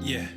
Yeah,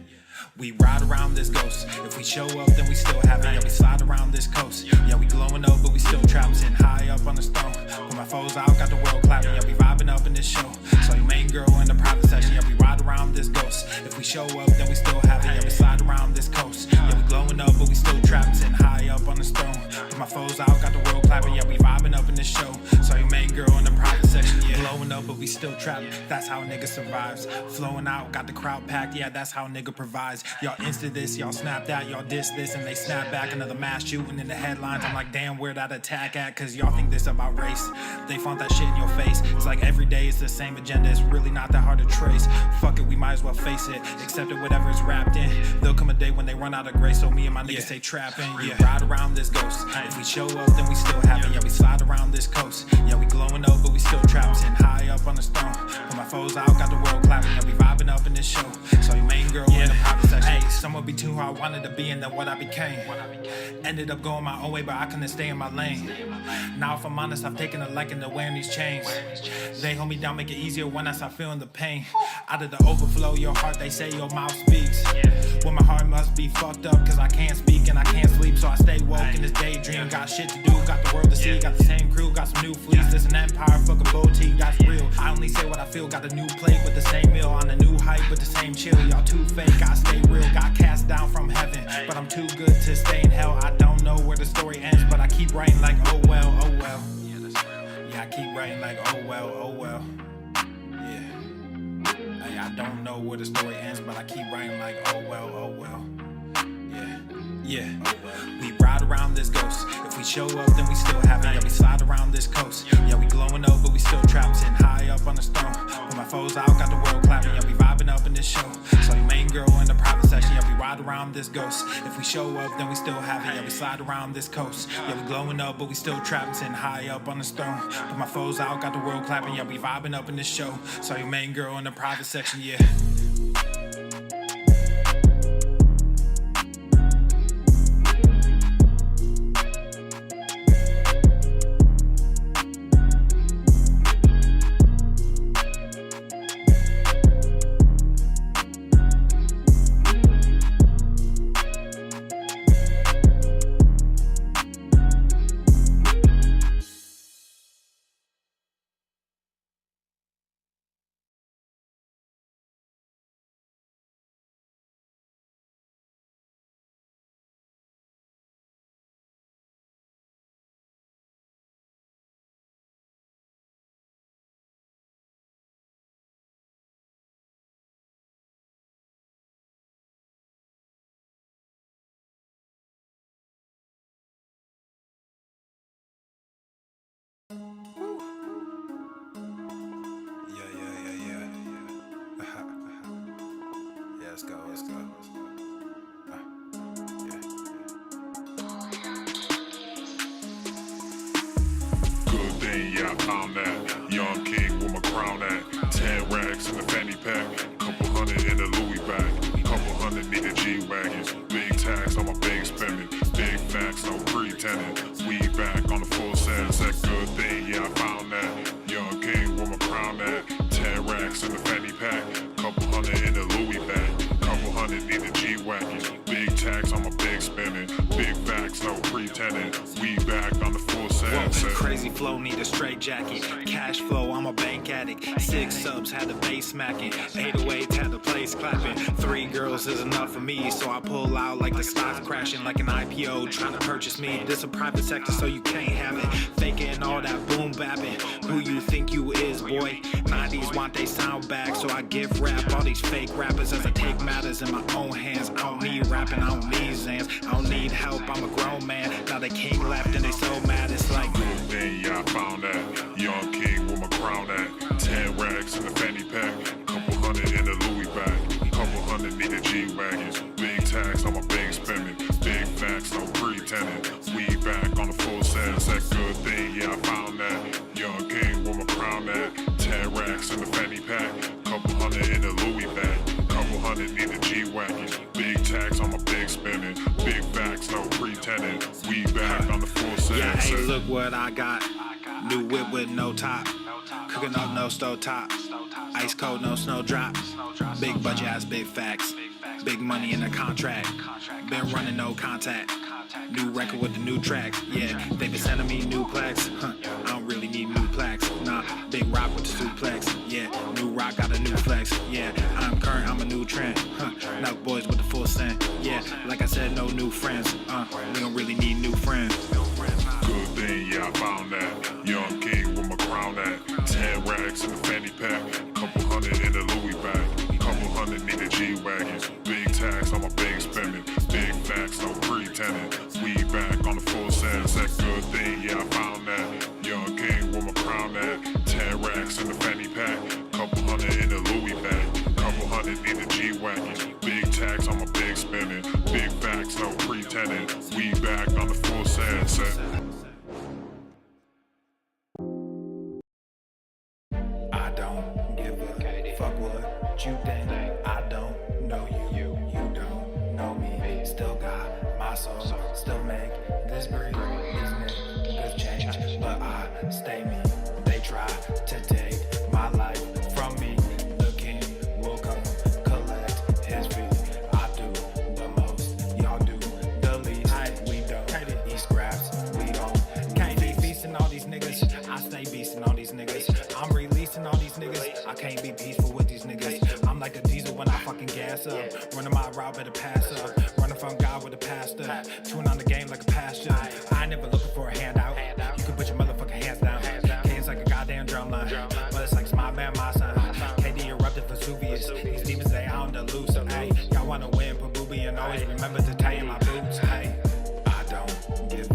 we ride around this ghost. If we show up, then we still have it. Yeah, we slide around this coast. Yeah, we glowing up, but we still trapped. Sitting high up on the stone. Put my foes out, got the world clapping. Yeah, we vibing up in this show. So your main girl in the private section. Yeah, we ride around this ghost. If we show up, then we still have it. Yeah, we slide around this coast. Yeah, we glowing up, but we still trapped. Sitting high up on the stone. Put my foes out, got the world clapping. Yeah, we vibing up in this show. So your main girl in the private section. Yeah, glowing up, but we still trapped. That's how a nigga survives. Flowing out, got the crowd packed. Yeah, that's how a nigga provides. Y'all insta this, y'all snap that, y'all diss this, and they snap back. Another mass shooting in the headlines. I'm like, damn, where that attack at? Cause y'all think this about race. They font that shit in your face. It's like every day it's the same agenda. It's really not that hard to trace. Fuck it, we might as well face it. Accept it, whatever it's wrapped in. There'll come a day when they run out of grace. So me and my niggas stay trapping. Yeah, ride around this ghost. If we show up, then we still have it. Yeah, we slide around this coast. Yeah, we glowing up, but we still trapped. Sitting high up on the stone. Put my foes out, got the world clapping. Yeah, we vibing up in this show. So your main girl in the private section. Hey, someone be too who I wanted to be and then what I became. Ended up going my own way, but I couldn't stay in my lane. Now if I'm honest, I've taken a liking to wearing these chains. They hold me down, make it easier when I start feeling the pain. Out of the overflow, your heart, they say your mouth speaks. Well, my heart must be fucked up, cause I can't speak and I can't sleep. So I stay woke in this daydream. Got shit to do, got the world to see. Got the same crew, got some new fleets. There's an empire, fuck a boutique, that's real. I only say what I feel, got a new plate with the same meal. On a new hype with the same chill. Y'all too fake, I stay real. Got cast down from heaven, but I'm too good to stay in hell. I don't know where the story ends, but I keep writing like oh well, oh well. Yeah, I keep writing like oh well, oh well. Yeah, hey, I don't know where the story ends, but I keep writing like oh well, oh well. Yeah, we ride around this ghost. If we show up, then we still have it. Yeah, we slide around this coast. Yeah, we glowing up, but we still trapped. Sitting high up on the stone. Put my foes out, got the world clapping. Yeah, we vibing up in this show. So your main girl in the private section. Yeah, we ride around this ghost. If we show up, then we still have it. Yeah, we slide around this coast. Yeah, we glowing up, but we still trapped. Sitting high up on the stone. Put my foes out, got the world clapping. Yeah, we vibing up in this show. So your main girl in the private section. Yeah. Let's go. Good thing, yeah, I found that. Young king with my crown at. 10 racks in the fanny pack. Couple hundred in the Louis bag. Couple hundred need the G-Wagons. Big tax on my big spending. Big facts, no pretending. We back on the full sense. That good thing, yeah, I found that. Young king with my crown at. 10 racks in the fanny pack. Couple hundred in the Louis bag. Couple hundred need the G-Wagons. Big tax on my big spending. Big facts, no pretending. We back on the full sense. Crazy flow, need a straight jacket. Cash flow, I'm a bank addict. 6 subs, had the bass smacking. 808s, had the place clapping. 3 girls is enough for me, so I pull out like the stock crashing. Like an IPO, trying to purchase me. This a private sector, so you can't have it. Faking all that boom bapping. Who you think you is, boy? 90s want they sound back, so I give rap all these fake rappers as I take matters in my own hands. I don't need rapping, I don't need Zans. I don't need help, I'm a grown man. Now they king left and they so mad, it's like then yeah, I found that. Young king with my crown at. 10 racks in the fanny pack. Couple hundred in the Louis bag. Couple hundred need the G-Wagons. Big tax on my big spending. Big facts, no pretending. We back on the full sense. That good thing, yeah, I found that. Young king with my crown at. 10 racks in the fanny pack. Couple hundred in the Louis bag. Couple hundred need the G-Wagons. Big tax on my big spending. Big facts, no pretending. what I got. New whip with no top. Cooking up no stove top. Ice cold, no snow drop. Big budget ass, big facts. Big money in the contract. Been running no contact. New record with the new tracks. Yeah, they been sending me new plaques. I don't really need new plaques. Nah, big rock with the suplex. Yeah, new rock got a new flex. Yeah, I'm current, I'm a new trend. Now boys with the full scent. Yeah, like I said, no new friends. We don't really need new friends. Good thing, yeah, I found that. Young king with my crown at. 10 racks in the fanny pack. Couple hundred in the Louis bag. Couple hundred need the G-Wagons. Big tax on my big spending. Big facts, no pretending. We back on the full sense. That good thing, yeah, I found that. Young king with my crown at. 10 racks in the fanny pack. Couple hundred in the Louis bag. Couple hundred need the G-Wagons. Big tax on my big spending. Big facts, no pretending. We back on the full sense. I don't give a fuck what you think. I don't know you, you don't know me. Still got my soul, still make this breathe. These niggas change, but I stay me. They try to take my life from me. The king will come collect his fee. I do the most, y'all do the least. We don't eat scraps, we don't. Can't be feasting all these niggas. I stay beasting all these niggas. I'm releasing all these niggas. I can't be peaceful with these niggas. I'm like a diesel when I fucking gas up. Running my route, better pass up. Running from God with a pastor. Chewing on the game like a pasture. I ain't never looking for a handout. You can put your motherfucking hands down. K's like a goddamn drum line. But it's like it's my band, my son. KD erupted Vesuvius. These demons, they on the loose. Hey, y'all wanna win, put booby and always remember to tie in my boots. Hey, I don't give a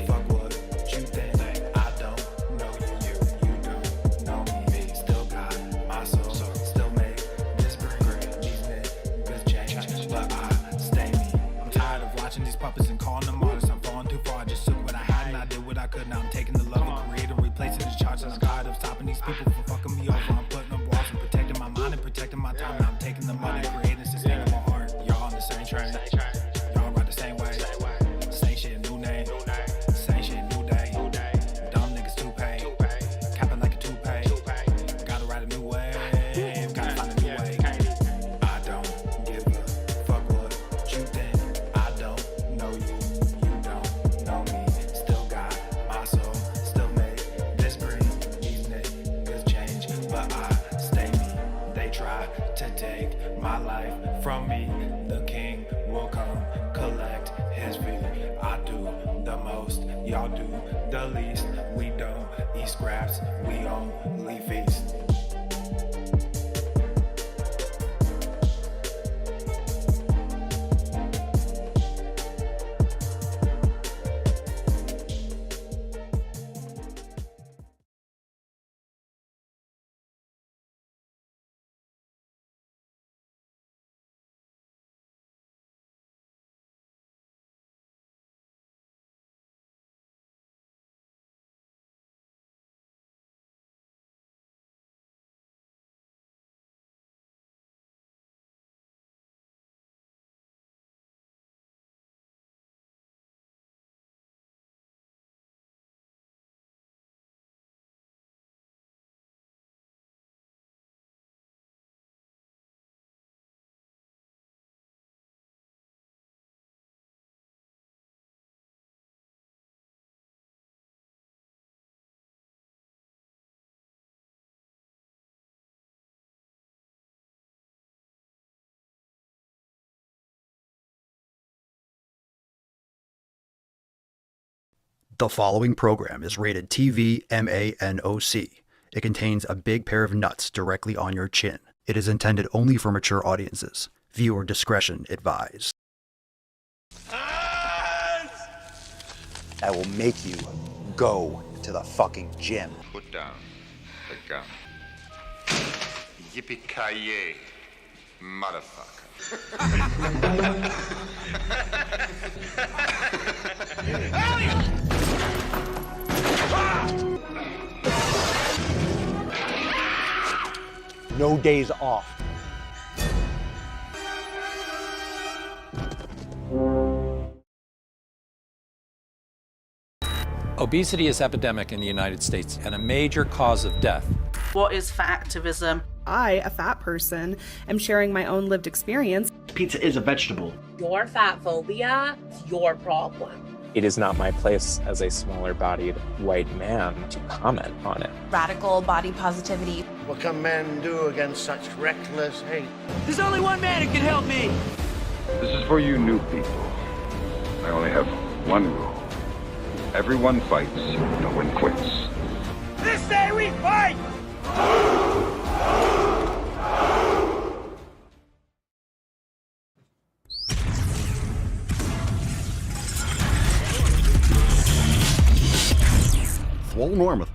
fuck what you think. I don't know you, you don't know me. Still got my soul, still make this breed. These niggas change, but I stay me. I'm tired of watching these puppets and calling them artists. I'm falling too far, I just took what I had and I did what I could. Now I'm taking the love of creator, replacing the charge. And I'm tired of stopping these people from fucking me over. I'm putting up walls and protecting my mind and protecting my time. Now I'm taking the money, creating sustainable art. Y'all on the same train, y'all ride the same way. Same shit, new name. Same shit, new day. Dumb niggas too paid. Capping like a toupee. Gotta ride a new wave. Gotta find a new way. I don't give a fuck what you think. I don't know you. You don't know me. Still got my soul. Still make this breed. These niggas change, but I stay me. They try to take my life from me. The king will come collect his fee. I do the most, y'all do the least. We don't eat scraps, we only feast. The following program is rated TV MANOC. It contains a big pair of nuts directly on your chin. It is intended only for mature audiences. Viewer discretion advised. I will make you go to the fucking gym. Put down the gun. Yippee-ki-yay, motherfucker. No days off. Obesity is epidemic in the United States and a major cause of death. What is fat activism? I, a fat person, am sharing my own lived experience. Pizza is a vegetable. Your fat phobia is your problem. It is not my place as a smaller-bodied white man to comment on it. Radical body positivity. What can men do against such reckless hate? There's only one man who can help me. This is for you new people. I only have one rule. Everyone fights, no one quits. This day we fight! Swole Normuth.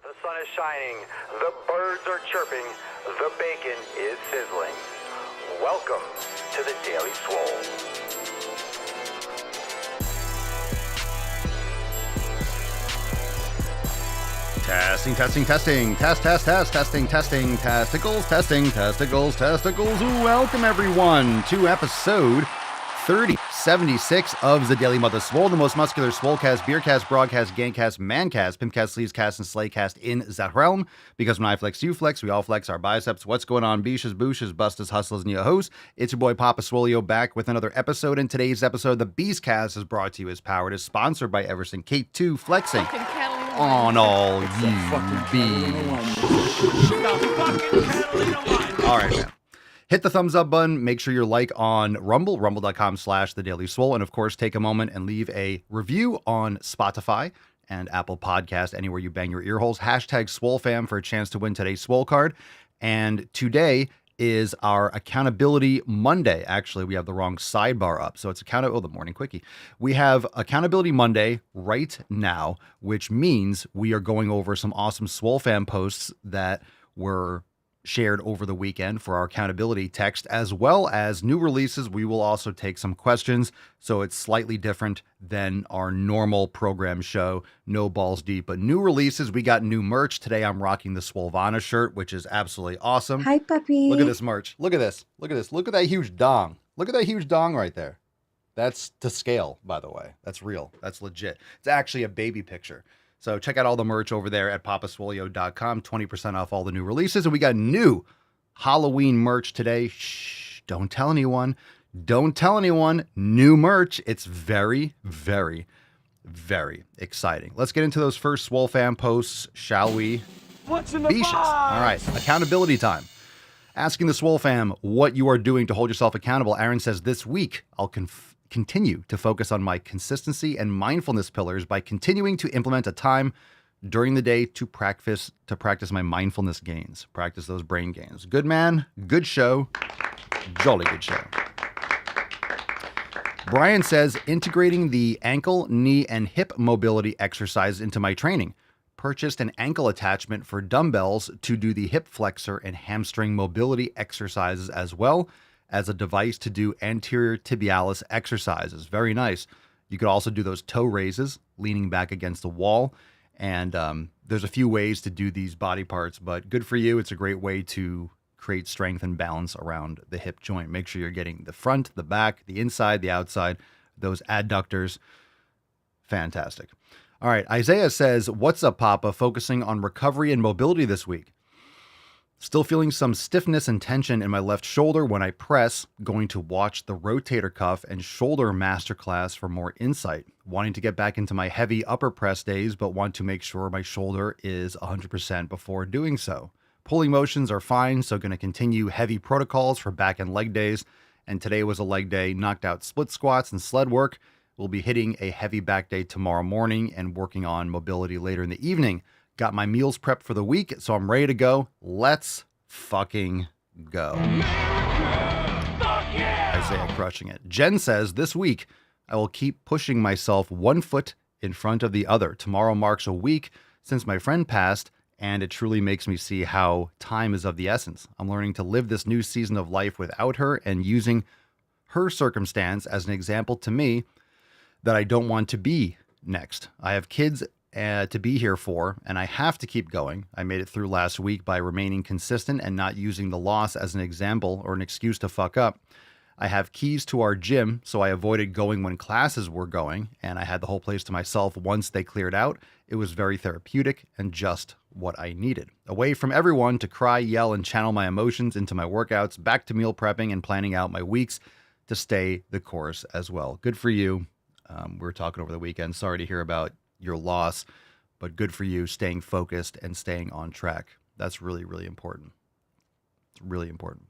The sun is shining, the birds are chirping, the bacon is sizzling. Welcome to the Daily Swole. Testing. Testicles. Welcome everyone to episode 3076 of the Daily Mother Swole, the most muscular swolecast, beercast, broadcast, gangcast, mancast, pimpcast, sleazecast, and slaycast in that realm. Because when I flex, you flex, we all flex our biceps. What's going on, beaches, booshes, busters, hustlers, and your hosts? It's your boy Papa Swolio back with another episode. In today's episode, the Beastcast is brought to you as powered, is sponsored by Everson K2 Flexing on all you bees. All right, man. Hit the thumbs up button. Make sure you're like on Rumble, rumble.com/The Daily Swole. And of course, take a moment and leave a review on Spotify and Apple Podcast, anywhere you bang your ear holes. Hashtag SwoleFam for a chance to win today's Swole card. And today is our Accountability Monday. Actually, we have the wrong sidebar up. So it's the morning quickie. We have Accountability Monday right now, which means we are going over some awesome SwoleFam posts that were shared over the weekend for our accountability text, as well as new releases. We will also take some questions, so it's slightly different than our normal program show, no balls deep. But new releases, we got new merch. Today I'm rocking the Swolvana shirt, which is absolutely awesome. Hi, puppy. Look at this merch. Look at this. Look at this. Look at that huge dong. Look at that huge dong right there. That's to scale, by the way. That's real. That's legit. It's actually a baby picture. So check out all the merch over there at papaswolio.com. 20% off all the new releases. And we got new Halloween merch today. Shh, don't tell anyone. Don't tell anyone. New merch. It's very, very, very exciting. Let's get into those first Swole Fam posts, shall we? What's in the Beaches. box? All right, accountability time. Asking the Swole Fam what you are doing to hold yourself accountable. Aaron says, this week I'll continue to focus on my consistency and mindfulness pillars by continuing to implement a time during the day to practice my mindfulness gains, practice those brain gains. Good man, good show, jolly good show. Brian says, integrating the ankle, knee, and hip mobility exercise into my training. Purchased an ankle attachment for dumbbells to do the hip flexor and hamstring mobility exercises, as well as a device to do anterior tibialis exercises. Very nice. You could also do those toe raises, leaning back against the wall. And there's a few ways to do these body parts, but good for you. It's a great way to create strength and balance around the hip joint. Make sure you're getting the front, the back, the inside, the outside, those adductors. Fantastic. All right. Isaiah says, what's up, Papa? Focusing on recovery and mobility this week. Still feeling some stiffness and tension in my left shoulder when I press. Going to watch the rotator cuff and shoulder masterclass for more insight. Wanting to get back into my heavy upper press days, but want to make sure my shoulder is 100% before doing so. Pulling motions are fine, so going to continue heavy protocols for back and leg days. And today was a leg day, knocked out split squats and sled work. We'll be hitting a heavy back day tomorrow morning and working on mobility later in the evening. Got my meals prepped for the week, so I'm ready to go. Let's fucking go. Isaiah crushing it. Jen says, this week, I will keep pushing myself 1 foot in front of the other. Tomorrow marks a week since my friend passed, and it truly makes me see how time is of the essence. I'm learning to live this new season of life without her and using her circumstance as an example to me that I don't want to be next. I have kids to be here for, and I have to keep going. I made it through last week by remaining consistent and not using the loss as an example or an excuse to fuck up. I have keys to our gym, so I avoided going when classes were going, and I had the whole place to myself once they cleared out. It was very therapeutic and just what I needed. Away from everyone to cry, yell, and channel my emotions into my workouts, back to meal prepping and planning out my weeks to stay the course as well. Good for you. We were talking over the weekend. Sorry to hear about your loss, but good for you staying focused and staying on track. That's really, really important. It's really important.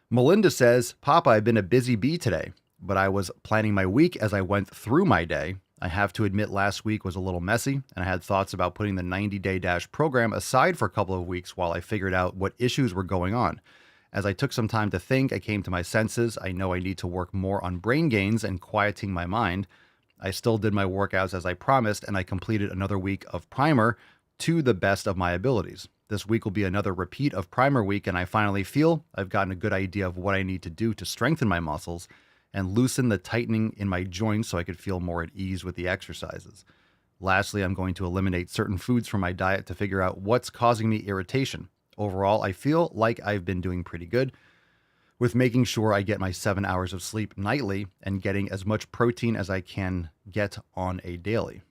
Melinda says, Papa, I've been a busy bee today, but I was planning my week as I went through my day. I have to admit last week was a little messy, and I had thoughts about putting the 90-day dash program aside for a couple of weeks while I figured out what issues were going on. As I took some time to think, I came to my senses. I know I need to work more on brain gains and quieting my mind. I still did my workouts as I promised, and I completed another week of primer to the best of my abilities. This week will be another repeat of primer week, and I finally feel I've gotten a good idea of what I need to do to strengthen my muscles and loosen the tightening in my joints so I could feel more at ease with the exercises. Lastly, I'm going to eliminate certain foods from my diet to figure out what's causing me irritation. Overall, I feel like I've been doing pretty good with making sure I get my 7 hours of sleep nightly and getting as much protein as I can get on a daily.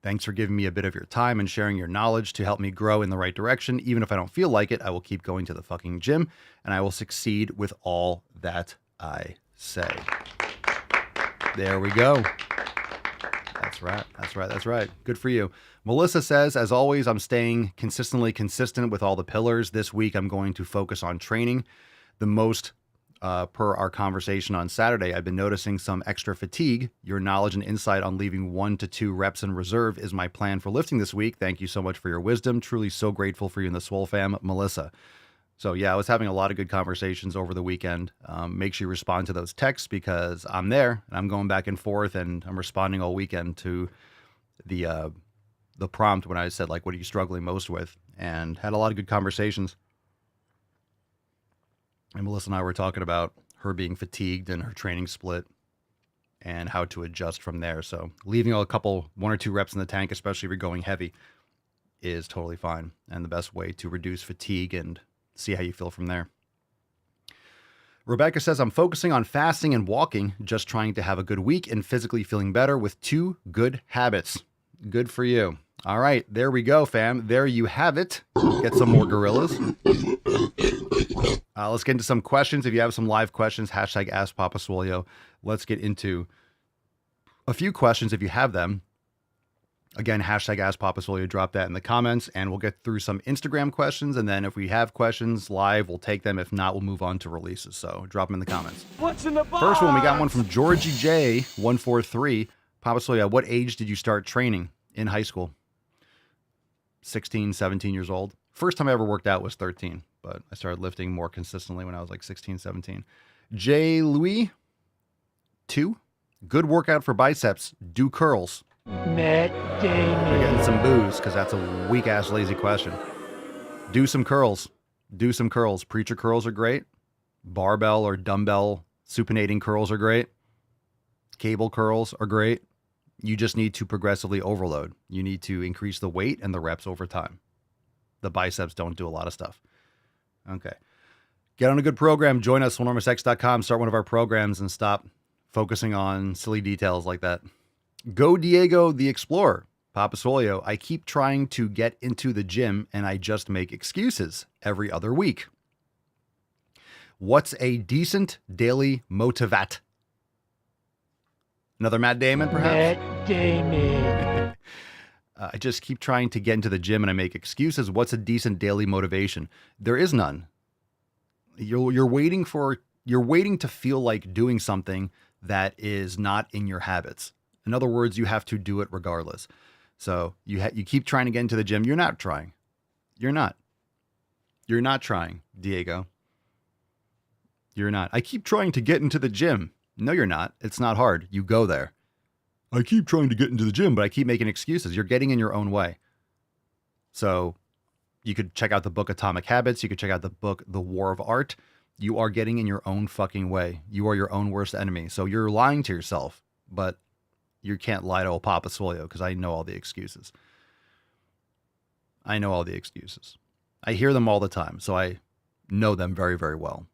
Thanks for giving me a bit of your time and sharing your knowledge to help me grow in the right direction. Even if I don't feel like it, I will keep going to the fucking gym and I will succeed with all that I say. There we go. That's right. That's right. That's right. Good for you. Melissa says, as always, I'm staying consistently consistent with all the pillars. This week, I'm going to focus on training the most. Per our conversation on Saturday, I've been noticing some extra fatigue. Your knowledge and insight on leaving 1 to 2 reps in reserve is my plan for lifting this week. Thank you so much for your wisdom. Truly so grateful for you and the Swole fam, Melissa. So yeah, I was having a lot of good conversations over the weekend. Make sure you respond to those texts because I'm there and I'm going back and forth and I'm responding all weekend to the prompt when I said, like, what are you struggling most with? And had a lot of good conversations. And Melissa and I were talking about her being fatigued and her training split and how to adjust from there. So leaving 1 or 2 reps in the tank, especially if you're going heavy, is totally fine. And the best way to reduce fatigue and see how you feel from there. Rebecca says, I'm focusing on fasting and walking, just trying to have a good week and physically feeling better with 2 good habits. Good for you. All right, there we go, fam. There you have it. Get some more gorillas. Let's get into some questions. If you have some live questions, hashtag Ask Papa Swolio. Let's get into a few questions if you have them. Again, hashtag Ask Papa Swolio. Drop that in the comments, and we'll get through some Instagram questions. And then if we have questions live, we'll take them. If not, we'll move on to releases. So drop them in the comments. What's in the box? First one, we got one from Georgie J143. Papa Swolio, at what age did you start training in high school? 16, 17 years old. First time I ever worked out was 13, but I started lifting more consistently when I was like 16, 17. J. Louis, 2. Good workout for biceps. Do curls. Matt Damon. We're getting some boos because that's a weak-ass lazy question. Do some curls. Do some curls. Preacher curls are great. Barbell or dumbbell supinating curls are great. Cable curls are great. You just need to progressively overload. You need to increase the weight and the reps over time. The biceps don't do a lot of stuff. Okay. Get on a good program. Join us, swolenormousx.com. Start one of our programs and stop focusing on silly details like that. Go Diego the Explorer. Papa Swolio, I keep trying to get into the gym and I just make excuses every other week. What's a decent daily motivat? Another Matt Damon, perhaps? Matt Damon. I just keep trying to get into the gym and I make excuses. What's a decent daily motivation? There is none. You're waiting to feel like doing something that is not in your habits. In other words, you have to do it regardless. So you keep trying to get into the gym. You're not trying. You're not. You're not trying, Diego. You're not. I keep trying to get into the gym. No, you're not. It's not hard. You go there. I keep trying to get into the gym, but I keep making excuses. You're getting in your own way. So you could check out the book Atomic Habits. You could check out the book The War of Art. You are getting in your own fucking way. You are your own worst enemy. So you're lying to yourself, but you can't lie to old Papa Swolio because I know all the excuses. I know all the excuses. I hear them all the time, so I know them very, very well.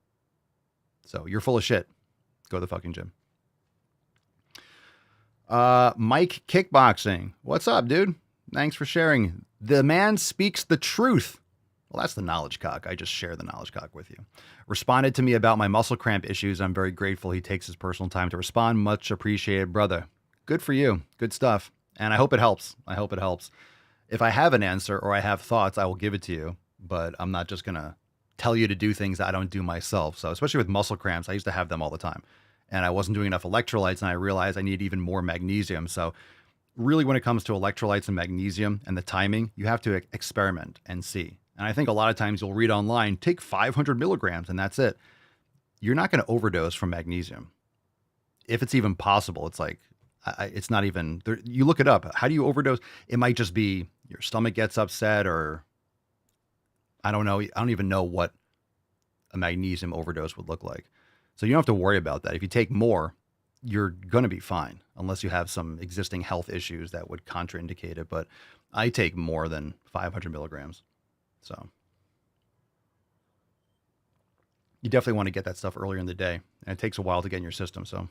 So you're full of shit. Go to the fucking gym. Mike Kickboxing. What's up, dude? Thanks for sharing. The man speaks the truth. Well, that's the knowledge cock. I just share the knowledge cock with you. Responded to me about my muscle cramp issues. I'm very grateful he takes his personal time to respond. Much appreciated, brother. Good for you. Good stuff. And I hope it helps. I hope it helps. If I have an answer or I have thoughts, I will give it to you. But I'm not just going to tell you to do things I don't do myself. So especially with muscle cramps, I used to have them all the time. And I wasn't doing enough electrolytes, and I realized I need even more magnesium. So really, when it comes to electrolytes and magnesium and the timing, you have to experiment and see. And I think a lot of times you'll read online, take 500 milligrams, and that's it. You're not going to overdose from magnesium. If it's even possible, it's like, it's not even, you look it up. How do you overdose? It might just be your stomach gets upset, or I don't know. I don't even know what a magnesium overdose would look like. So you don't have to worry about that. If you take more, you're going to be fine, unless you have some existing health issues that would contraindicate it. But I take more than 500 milligrams. So you definitely want to get that stuff earlier in the day. And it takes a while to get in your system. So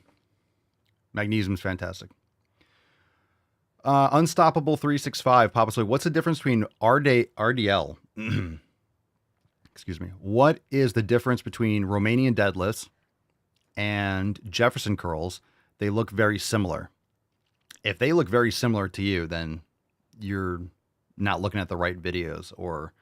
magnesium's fantastic. Unstoppable 365, Papa Soy. What's the difference between RDL? Excuse me. What is the difference between Romanian deadlifts and Jefferson curls? They look very similar. If they look very similar to you, then you're not looking at the right videos, or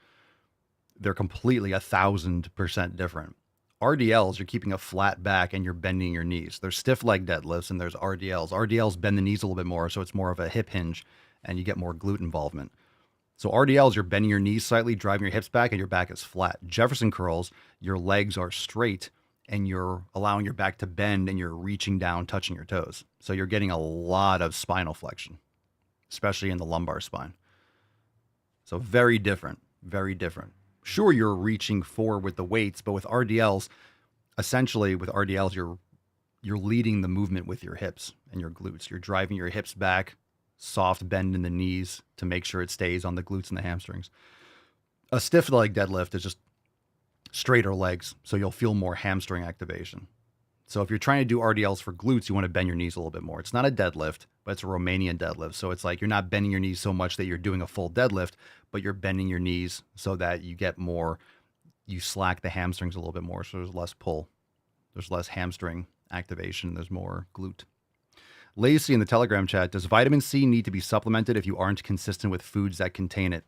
they're completely 1,000% different. RDLs, you're keeping a flat back and you're bending your knees. There's stiff leg deadlifts and there's RDLs. RDLs bend the knees a little bit more, so it's more of a hip hinge and you get more glute involvement. So RDLs, you're bending your knees slightly, driving your hips back, and your back is flat. Jefferson curls, your legs are straight and you're allowing your back to bend and you're reaching down, touching your toes. So you're getting a lot of spinal flexion, especially in the lumbar spine. So very different, very different. Sure, you're reaching forward with the weights, but with RDLs, essentially with RDLs, you're leading the movement with your hips and your glutes. You're driving your hips back, soft bend in the knees to make sure it stays on the glutes and the hamstrings. A stiff leg deadlift is just straighter legs, so you'll feel more hamstring activation. So if you're trying to do RDLs for glutes, you want to bend your knees a little bit more. It's not a deadlift, but it's a Romanian deadlift. So it's like you're not bending your knees so much that you're doing a full deadlift, but you're bending your knees so that you get more, you slack the hamstrings a little bit more. So there's less pull. There's less hamstring activation. There's more glute. Lacey in the Telegram chat, does vitamin C need to be supplemented if you aren't consistent with foods that contain it?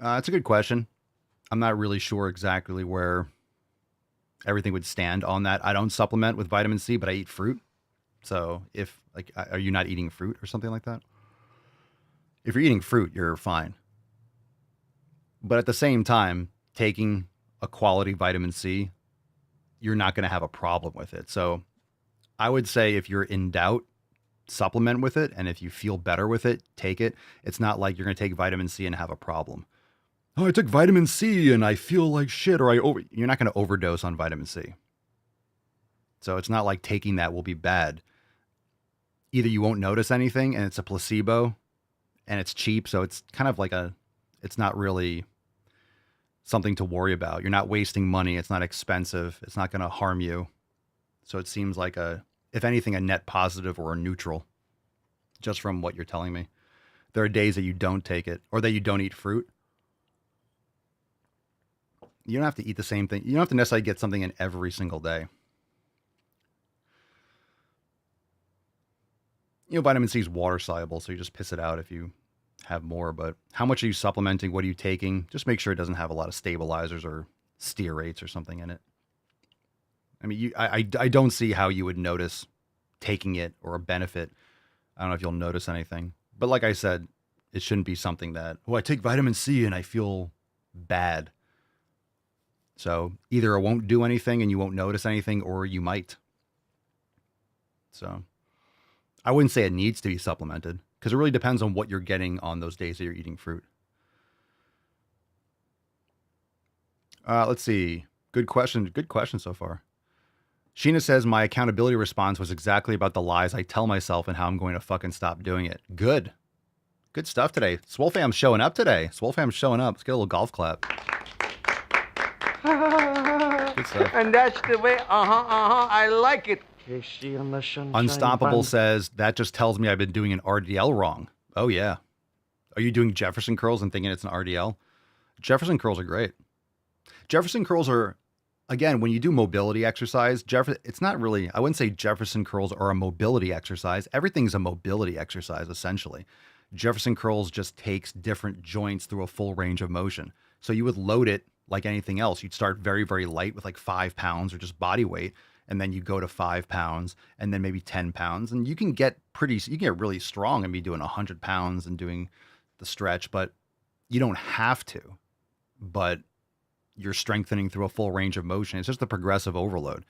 It's a good question. I'm not really sure exactly where everything would stand on that. I don't supplement with vitamin C, but I eat fruit. So if, like, are you not eating fruit or something like that? If you're eating fruit, you're fine. But at the same time, taking a quality vitamin C, you're not going to have a problem with it. So I would say if you're in doubt, supplement with it. And if you feel better with it, take it. It's not like you're going to take vitamin C and have a problem. Oh, I took vitamin C and I feel like shit, or you're not going to overdose on vitamin C. So it's not like taking that will be bad. Either you won't notice anything and it's a placebo and it's cheap. So it's kind of like it's not really something to worry about. You're not wasting money. It's not expensive. It's not going to harm you. So it seems like if anything, a net positive or a neutral, just from what you're telling me. There are days that you don't take it or that you don't eat fruit. You don't have to eat the same thing. You don't have to necessarily get something in every single day. You know, vitamin C is water soluble, so you just piss it out if you have more. But how much are you supplementing? What are you taking? Just make sure it doesn't have a lot of stabilizers or stearates or something in it. I mean, I don't see how you would notice taking it or a benefit. I don't know if you'll notice anything. But like I said, it shouldn't be something that, I take vitamin C and I feel bad. So either it won't do anything and you won't notice anything, or you might. So I wouldn't say it needs to be supplemented, because it really depends on what you're getting on those days that you're eating fruit. Let's see. Good question. Good question so far. Sheena says, my accountability response was exactly about the lies I tell myself and how I'm going to fucking stop doing it. Good. Good stuff today. Swole fam's showing up today. Swole fam's showing up. Let's get a little golf clap. Good Good stuff. And that's the way, I like it. Casey on the Sunshine Unstoppable Band. says, that just tells me I've been doing an RDL wrong. Oh, yeah. Are you doing Jefferson curls and thinking it's an RDL? Jefferson curls are great. Jefferson curls are, again, when you do mobility exercise, it's not really, I wouldn't say Jefferson curls are a mobility exercise. Everything's a mobility exercise, essentially. Jefferson curls just takes different joints through a full range of motion. So you would load it like anything else. You'd start very, very light with like 5 pounds or just body weight. And then you go to 5 pounds and then maybe 10 pounds. And you can get really strong and be doing 100 pounds and doing the stretch, but you don't have to. But you're strengthening through a full range of motion. It's just a progressive overload.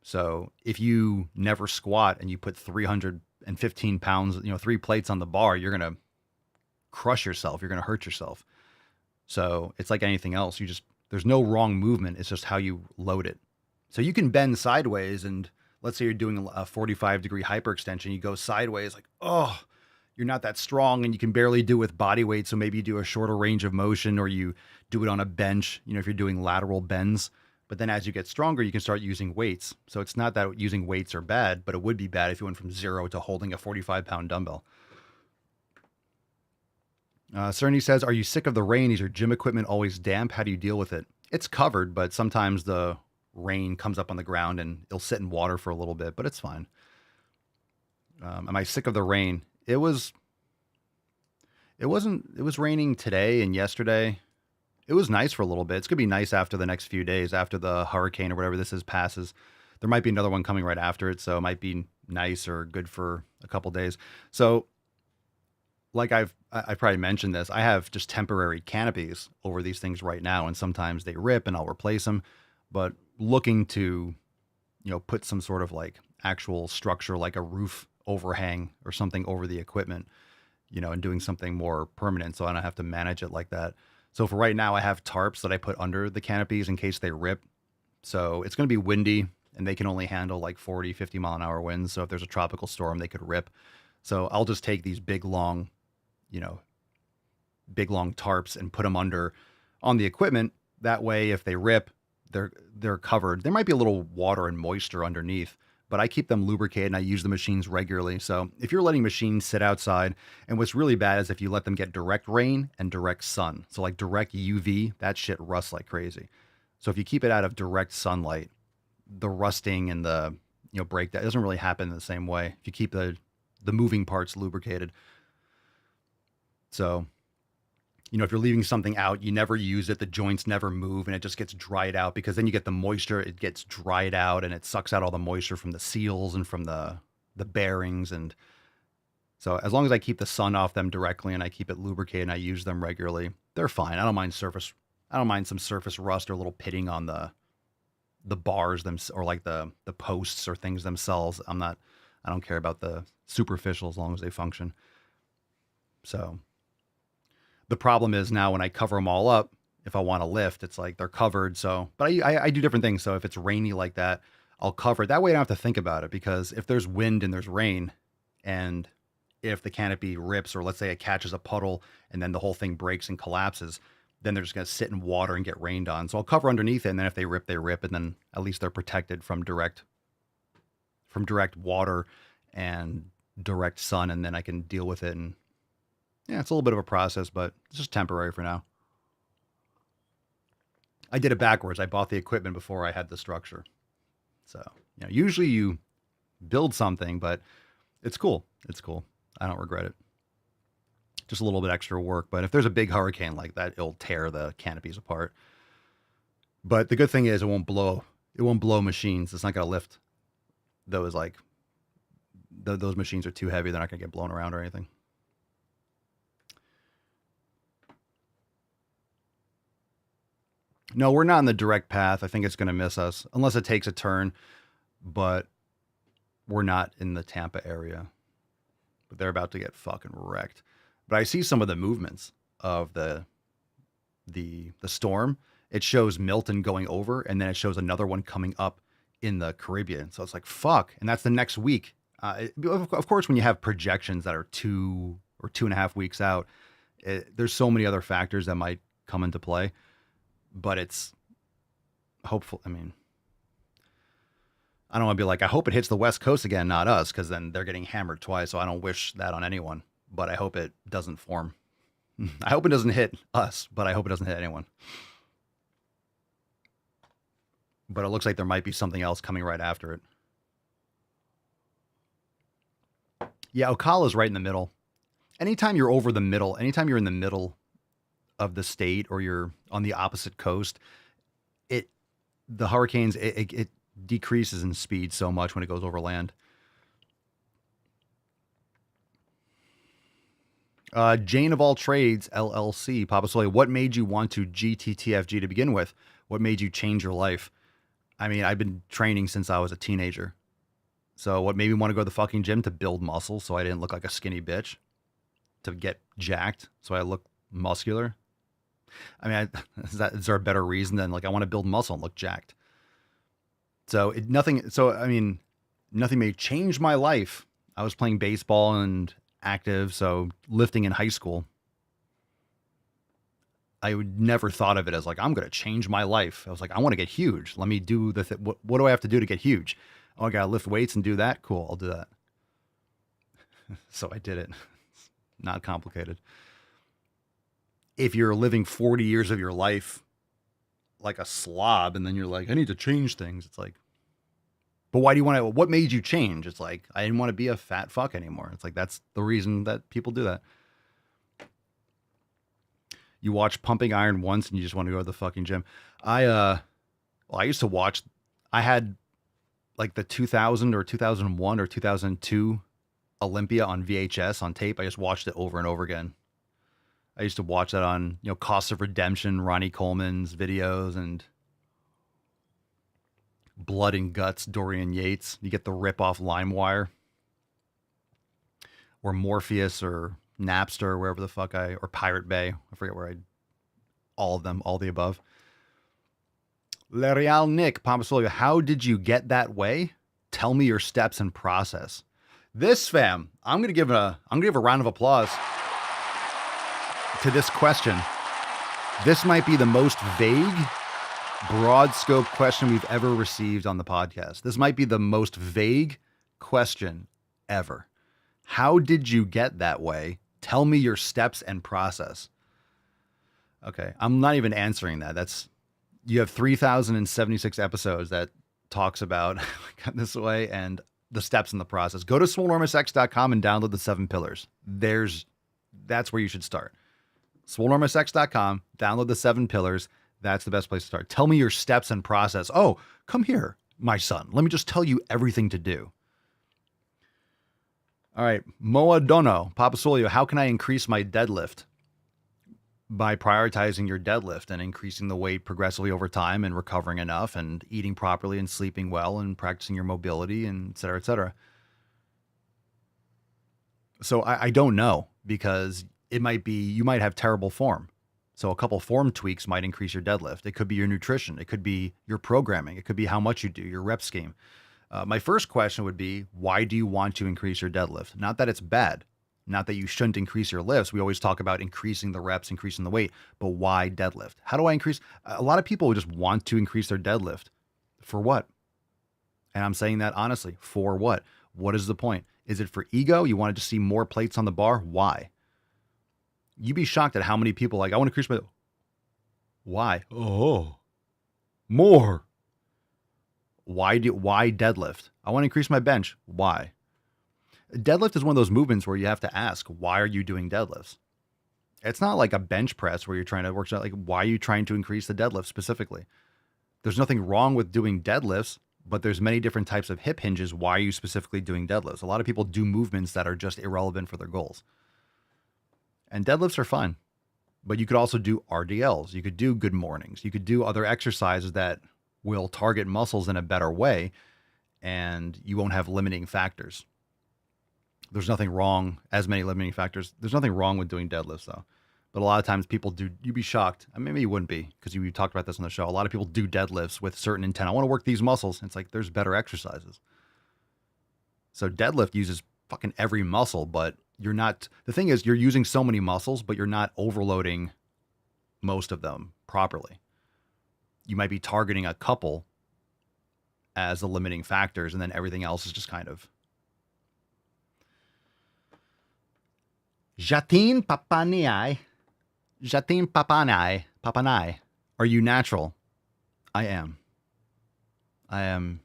So if you never squat and you put 315 pounds, 3 plates on the bar, you're going to crush yourself. You're going to hurt yourself. So it's like anything else. There's no wrong movement. It's just how you load it. So you can bend sideways, and let's say you're doing a 45-degree hyperextension. You go sideways like, oh, you're not that strong and you can barely do it with body weight. So maybe you do a shorter range of motion, or you do it on a bench, if you're doing lateral bends. But then as you get stronger, you can start using weights. So it's not that using weights are bad, but it would be bad if you went from 0 to holding a 45-pound dumbbell. Cerny says, are you sick of the rain? Is your gym equipment always damp? How do you deal with it? It's covered, but sometimes the rain comes up on the ground and it'll sit in water for a little bit, but it's fine. Am I sick of the rain? It was raining today and yesterday. It was nice for a little bit. It's going to be nice after the next few days, after the hurricane or whatever this is passes. There might be another one coming right after it, so it might be nice or good for a couple days. So like I probably mentioned this, I have just temporary canopies over these things right now, and sometimes they rip and I'll replace them. But looking to, put some sort of like actual structure, like a roof overhang or something over the equipment, and doing something more permanent so I don't have to manage it like that. So for right now, I have tarps that I put under the canopies in case they rip. So it's going to be windy and they can only handle like 40, 50 mile an hour winds. So if there's a tropical storm, they could rip. So I'll just take these big, long tarps and put them on the equipment. That way, if they rip, they're covered. There might be a little water and moisture underneath, but I keep them lubricated and I use the machines regularly. So if you're letting machines sit outside, and what's really bad is if you let them get direct rain and direct sun. So like direct UV, that shit rusts like crazy. So if you keep it out of direct sunlight, the rusting and the breakdown doesn't really happen in the same way if you keep the moving parts lubricated. So if you're leaving something out, you never use it, the joints never move, and it just gets dried out, because then you get the moisture, it gets dried out and it sucks out all the moisture from the seals and from the bearings. And so as long as I keep the sun off them directly and I keep it lubricated and I use them regularly, they're fine. I don't mind some surface rust or a little pitting on the bars or like the posts or things themselves. I don't care about the superficial as long as they function. So the problem is now when I cover them all up, if I want to lift, it's like they're covered. So, but I do different things. So if it's rainy like that, I'll cover it. That way I don't have to think about it, because if there's wind and there's rain, and if the canopy rips, or let's say it catches a puddle and then the whole thing breaks and collapses, then they're just going to sit in water and get rained on. So I'll cover underneath it. And then if they rip, they rip. And then at least they're protected from direct water and direct sun. And then I can deal with it. And yeah, it's a little bit of a process, but it's just temporary for now. I did it backwards. I bought the equipment before I had the structure. So, usually you build something, but it's cool. It's cool. I don't regret it. Just a little bit extra work. But if there's a big hurricane like that, it'll tear the canopies apart. But the good thing is it won't blow machines. It's not going to lift those, like, those machines are too heavy. They're not going to get blown around or anything. No, we're not in the direct path. I think it's going to miss us unless it takes a turn, but we're not in the Tampa area. But they're about to get fucking wrecked. But I see some of the movements of the storm. It shows Milton going over, and then it shows another one coming up in the Caribbean. So it's like, fuck. And that's the next week. Of course, when you have projections that are 2 or 2.5 weeks out, there's so many other factors that might come into play. But hopeful. I mean, I don't want to be like, I hope it hits the West Coast again, not us, because then they're getting hammered twice. So I don't wish that on anyone, but I hope it doesn't form. I hope it doesn't hit us, but I hope it doesn't hit anyone. But it looks like there might be something else coming right after it. Yeah, Ocala's right in the middle. Anytime you're over the middle, anytime you're in the middle of the state or you're on the opposite coast, the hurricanes, it decreases in speed so much when it goes over land. Jane of All Trades, LLC, Papa Soy, what made you want to GTTFG to begin with? What made you change your life? I mean, I've been training since I was a teenager. So what made me want to go to the fucking gym? To build muscle so I didn't look like a skinny bitch. To get jacked so I look muscular. I mean, is there a better reason than like I want to build muscle and look jacked? So nothing may change my life. I was playing baseball and active, so lifting in high school. I would never thought of it as like, I'm going to change my life. I was like, I want to get huge. Let me do what do I have to do to get huge? Oh, I got to lift weights and do that. Cool. I'll do that. So I did it. It's not complicated. If you're living 40 years of your life like a slob and then you're like, I need to change things. It's like, but why do you want to, what made you change? It's like, I didn't want to be a fat fuck anymore. It's like, that's the reason that people do that. You watch Pumping Iron once and you just want to go to the fucking gym. I used to watch, I had like the 2000 or 2001 or 2002 Olympia on VHS on tape. I just watched it over and over again. I used to watch that on, Cost of Redemption, Ronnie Coleman's videos, and Blood and Guts, Dorian Yates. You get the rip-off LimeWire. Or Morpheus or Napster, or wherever the fuck or Pirate Bay. I forget where all of them, all the above. Le Real Nick, Pompasolio, how did you get that way? Tell me your steps and process. This, fam, I'm gonna give a round of applause to this question. This might be the most vague, broad scope question we've ever received on the podcast. This might be the most vague question ever. How did you get that way? Tell me your steps and process. Okay, I'm not even answering that. You have 3,076 episodes that talks about got this way and the steps in the process. Go to swolenormousx.com and download the 7 pillars. That's where you should start. swolenormousx.com, download the 7 pillars. That's the best place to start. Tell me your steps and process. Oh, come here, my son. Let me just tell you everything to do. All right, Moa Dono, Papa Solio, how can I increase my deadlift? By prioritizing your deadlift and increasing the weight progressively over time and recovering enough and eating properly and sleeping well and practicing your mobility and et cetera, et cetera. So I don't know, because you might have terrible form. So a couple form tweaks might increase your deadlift. It could be your nutrition. It could be your programming. It could be how much you do, your rep scheme. My first question would be, why do you want to increase your deadlift? Not that it's bad. Not that you shouldn't increase your lifts. We always talk about increasing the reps, increasing the weight, but why deadlift? How do I increase? A lot of people just want to increase their deadlift. For what? And I'm saying that honestly, for what? What is the point? Is it for ego? You wanted to see more plates on the bar? Why? You'd be shocked at how many people I want to increase my... Why? Oh, more. Why deadlift? I want to increase my bench. Why? Deadlift is one of those movements where you have to ask, why are you doing deadlifts? It's not like a bench press where you're trying to work out, like, why are you trying to increase the deadlift specifically? There's nothing wrong with doing deadlifts, but there's many different types of hip hinges. Why are you specifically doing deadlifts? A lot of people do movements that are just irrelevant for their goals. And deadlifts are fun, but you could also do RDLs. You could do good mornings. You could do other exercises that will target muscles in a better way, and you won't have limiting factors. There's nothing wrong, as many limiting factors. There's nothing wrong with doing deadlifts, though. But a lot of times people do, you'd be shocked. I mean, maybe you wouldn't be, because you talked about this on the show. A lot of people do deadlifts with certain intent. I want to work these muscles. It's like, there's better exercises. So deadlift uses fucking every muscle, but you're not, the thing is, you're using so many muscles, but you're not overloading most of them properly. you might be targeting a couple as the limiting factors, and then everything else is just kind of. Jatin Papanai. Jatin Papanai. Are you natural? I am. I am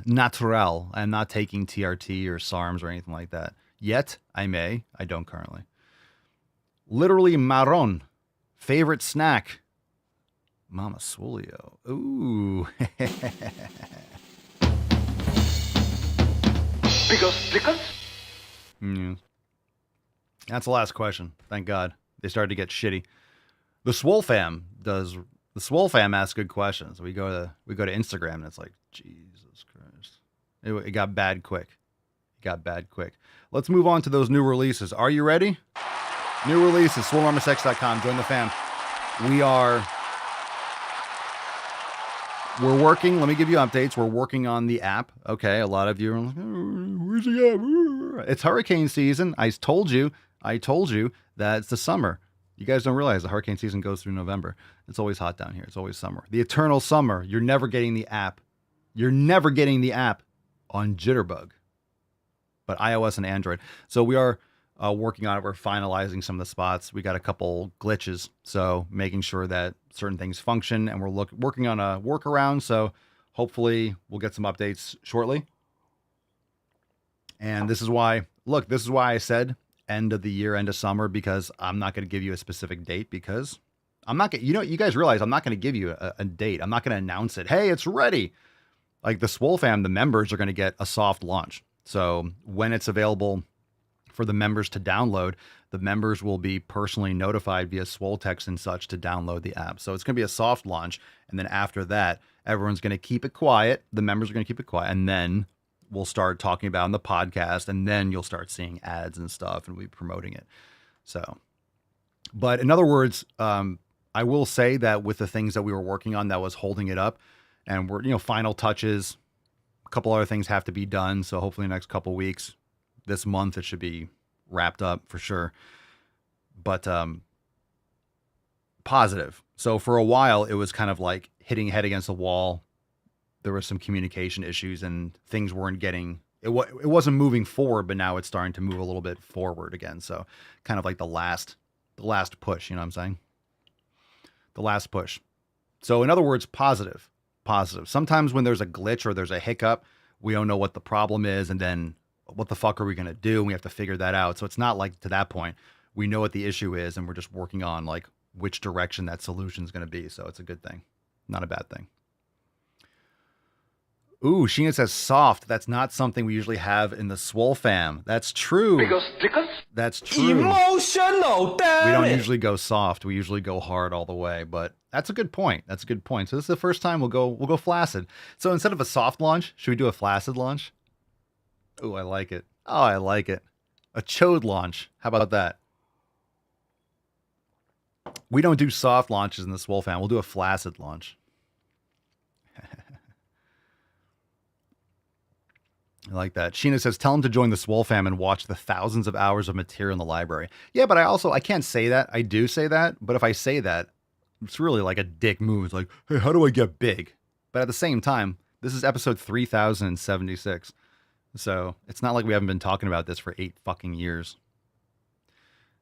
natural. I am not taking TRT or SARMs or anything like that. Yet, I may. I don't currently. Literally marron. Favorite snack? Mama Swolio. Ooh. Pickles? That's the last question. Thank God. They started to get shitty. The Swole fam asks good questions. We go to Instagram and it's like, Jesus Christ. It got bad quick. Let's move on to those new releases. Are you ready? New releases, swolearmorsex.com. Join the fam. We're working. Let me give you updates. We're working on the app. Okay, a lot of you are like, oh, where's the app? It's hurricane season. I told you that it's the summer. You guys don't realize the hurricane season goes through November. It's always hot down here. It's always summer. The eternal summer. You're never getting the app. On Jitterbug, but iOS and Android. So we are working on it. We're finalizing some of the spots. We got a couple glitches, so making sure that certain things function, and we're working on a workaround. So hopefully we'll get some updates shortly. And this is why I said end of the year, end of summer, because I'm not going to give you a specific date, because I'm not going to, you guys realize I'm not going to give you a date. I'm not going to announce it. Hey, it's ready. Like the Swole fam, the members are going to get a soft launch. So when it's available for the members to download, the members will be personally notified via Swole text and such to download the app. So it's going to be a soft launch. And then after that, everyone's going to keep it quiet. The members are going to keep it quiet. And then we'll start talking about it on the podcast. And then you'll start seeing ads and stuff, and we'll be promoting it. So, but in other words, I will say that with the things that we were working on that was holding it up, and we're, final touches, a couple other things have to be done. So hopefully in the next couple weeks, this month, it should be wrapped up for sure. But positive. So for a while, it was kind of like hitting head against the wall. There were some communication issues and things weren't getting, it wasn't moving forward, but now it's starting to move a little bit forward again. So kind of like the last push, you know what I'm saying? The last push. So in other words, positive. Sometimes when there's a glitch or there's a hiccup, we don't know what the problem is, and then what the fuck are we going to do? And we have to figure that out. So it's not like to that point, we know what the issue is, and we're just working on like which direction that solution is going to be. So it's a good thing, not a bad thing. Ooh, Sheena says soft. That's not something we usually have in the Swole fam. That's true. That's true. Emotional, damn We don't it. usually go soft. We usually go hard all the way, but that's a good point. So this is the first time we'll go flaccid. So instead of a soft launch, should we do a flaccid launch? Ooh, I like it. Oh, I like it. A chode launch. How about that? We don't do soft launches in the Swole fam. We'll do a flaccid launch. I like that. Sheena says, tell him to join the Swole fam and watch the thousands of hours of material in the library. Yeah, but I can't say that. I do say that. But if I say that, it's really like a dick move. It's like, hey, how do I get big? But at the same time, this is episode 3076. So it's not like we haven't been talking about this for 8 fucking years.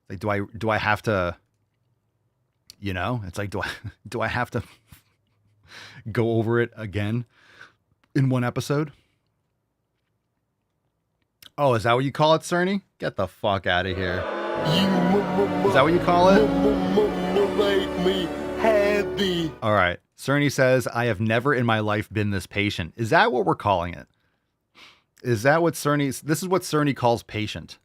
Like, do I have to, it's like, do I have to go over it again in one episode? Oh, is that what you call it, Cerny? Get the fuck out of here. Is that what you call it? Me happy. All right. Cerny says, I have never in my life been this patient. Is that what we're calling it? Is that what this is what Cerny calls patient.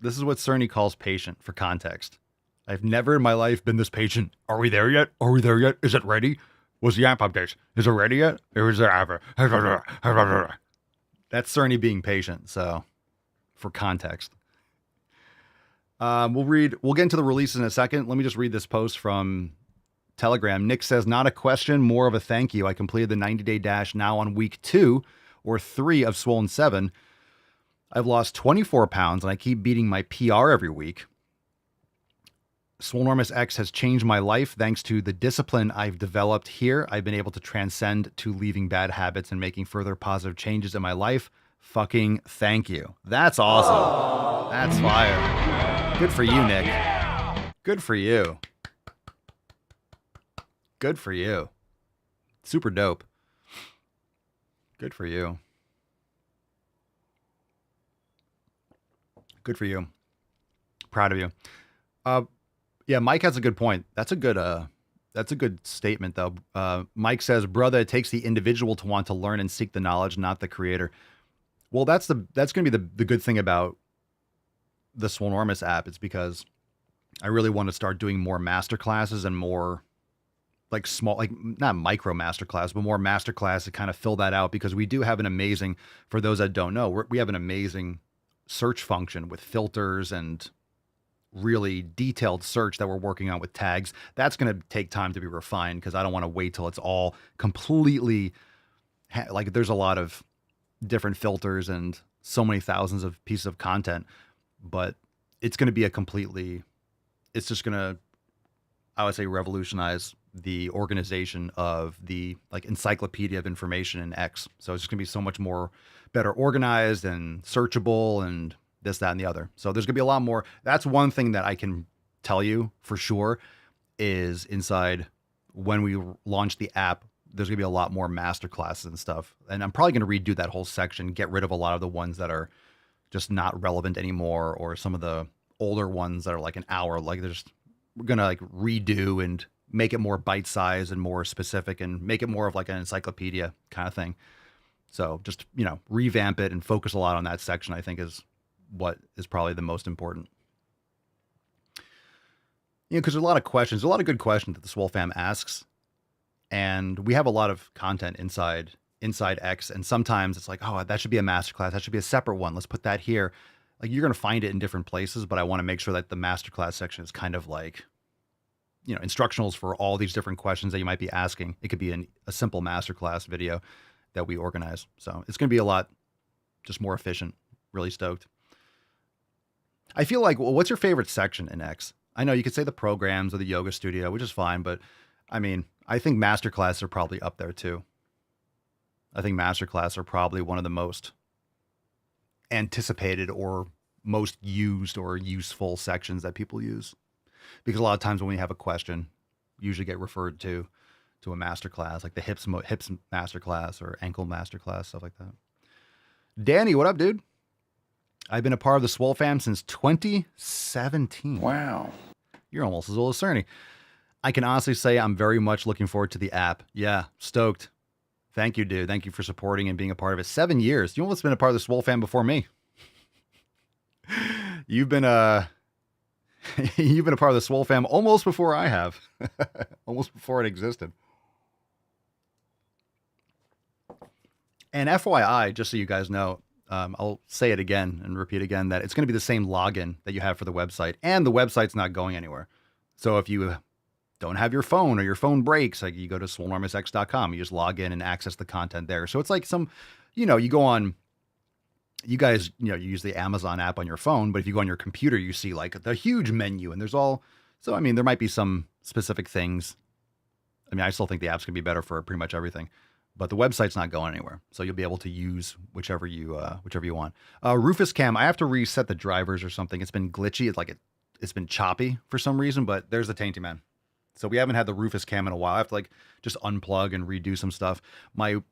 This is what Cerny calls patient for context. I've never in my life been this patient. Are we there yet? Is it ready? What's the app update? Is it ready yet? Or is there ever? That's Cerny being patient. So for context, we'll get into the releases in a second. Let me just read this post from Telegram. Nick says, not a question, more of a thank you. I completed the 90-day dash now on week 2 or 3 of Swollen 7. I've lost 24 pounds and I keep beating my PR every week. Swolenormous X has changed my life. Thanks to the discipline I've developed here, I've been able to transcend to leaving bad habits and making further positive changes in my life. Fucking thank you. That's awesome. That's fire. Good for you, Nick. Good for you. Good for you. Super dope. Good for you. Good for you. Proud of you. Yeah, Mike has a good point. That's a good statement, though. Mike says, "Brother, it takes the individual to want to learn and seek the knowledge, not the creator." Well, that's going to be the good thing about the Swolenormous app. It's because I really want to start doing more master classes and more like small, like not micro master class, but more master class to kind of fill that out, because we do have an amazing, for those that don't know, we have an amazing search function with filters and really detailed search that we're working on with tags. That's going to take time to be refined, because I don't want to wait till it's all completely like there's a lot of different filters and so many thousands of pieces of content, but it's going to be it's just going to, I would say, revolutionize the organization of the like encyclopedia of information in X. So it's just gonna be so much more better organized and searchable and this, that, and the other. So there's gonna be a lot more. That's one thing that I can tell you for sure is inside when we launch the app, there's gonna be a lot more master classes and stuff. And I'm probably gonna redo that whole section, get rid of a lot of the ones that are just not relevant anymore, or some of the older ones that are like an hour. Like we're gonna like redo and make it more bite-sized and more specific and make it more of like an encyclopedia kind of thing. So just, revamp it and focus a lot on that section, I think is what is probably the most important. Because there's a lot of questions, a lot of good questions that the Swole fam asks. And we have a lot of content inside X. And sometimes it's like, oh, that should be a masterclass. That should be a separate one. Let's put that here. Like you're going to find it in different places, but I want to make sure that the masterclass section is kind of like, instructionals for all these different questions that you might be asking. It could be a simple masterclass video that we organize. So it's going to be a lot just more efficient. Really stoked. I feel like, what's your favorite section in X? I know you could say the programs or the yoga studio, which is fine, but I mean, I think masterclass are probably up there too. I think masterclass are probably one of the most anticipated or most used or useful sections that people use. Because a lot of times when we have a question, you usually get referred to a master class, like the hips master class or ankle master class, stuff like that. Danny, what up, dude? I've been a part of the Swole fam since 2017. Wow. You're almost as old as Cerny. I can honestly say I'm very much looking forward to the app. Yeah, stoked. Thank you, dude. Thank you for supporting and being a part of it. 7 years. You almost been a part of the Swole fam before me. You've been a part of the Swole fam almost before I have. Almost before it existed. And FYI, just so you guys know, I'll say it again and repeat again that it's going to be the same login that you have for the website, and the website's not going anywhere. So if you don't have your phone or your phone breaks, like you go to swolenormousx.com, you just log in and access the content there. So it's like some, you go on, you guys, you use the Amazon app on your phone, but if you go on your computer, you see like the huge menu and there's all, so I mean, there might be some specific things. I mean, I still think the app's gonna be better for pretty much everything, but the website's not going anywhere. So you'll be able to use whichever you want. Rufus Cam, I have to reset the drivers or something. It's been glitchy. It's been choppy for some reason, but there's the Tainty Man. So we haven't had the Rufus Cam in a while. I have to just unplug and redo some stuff. You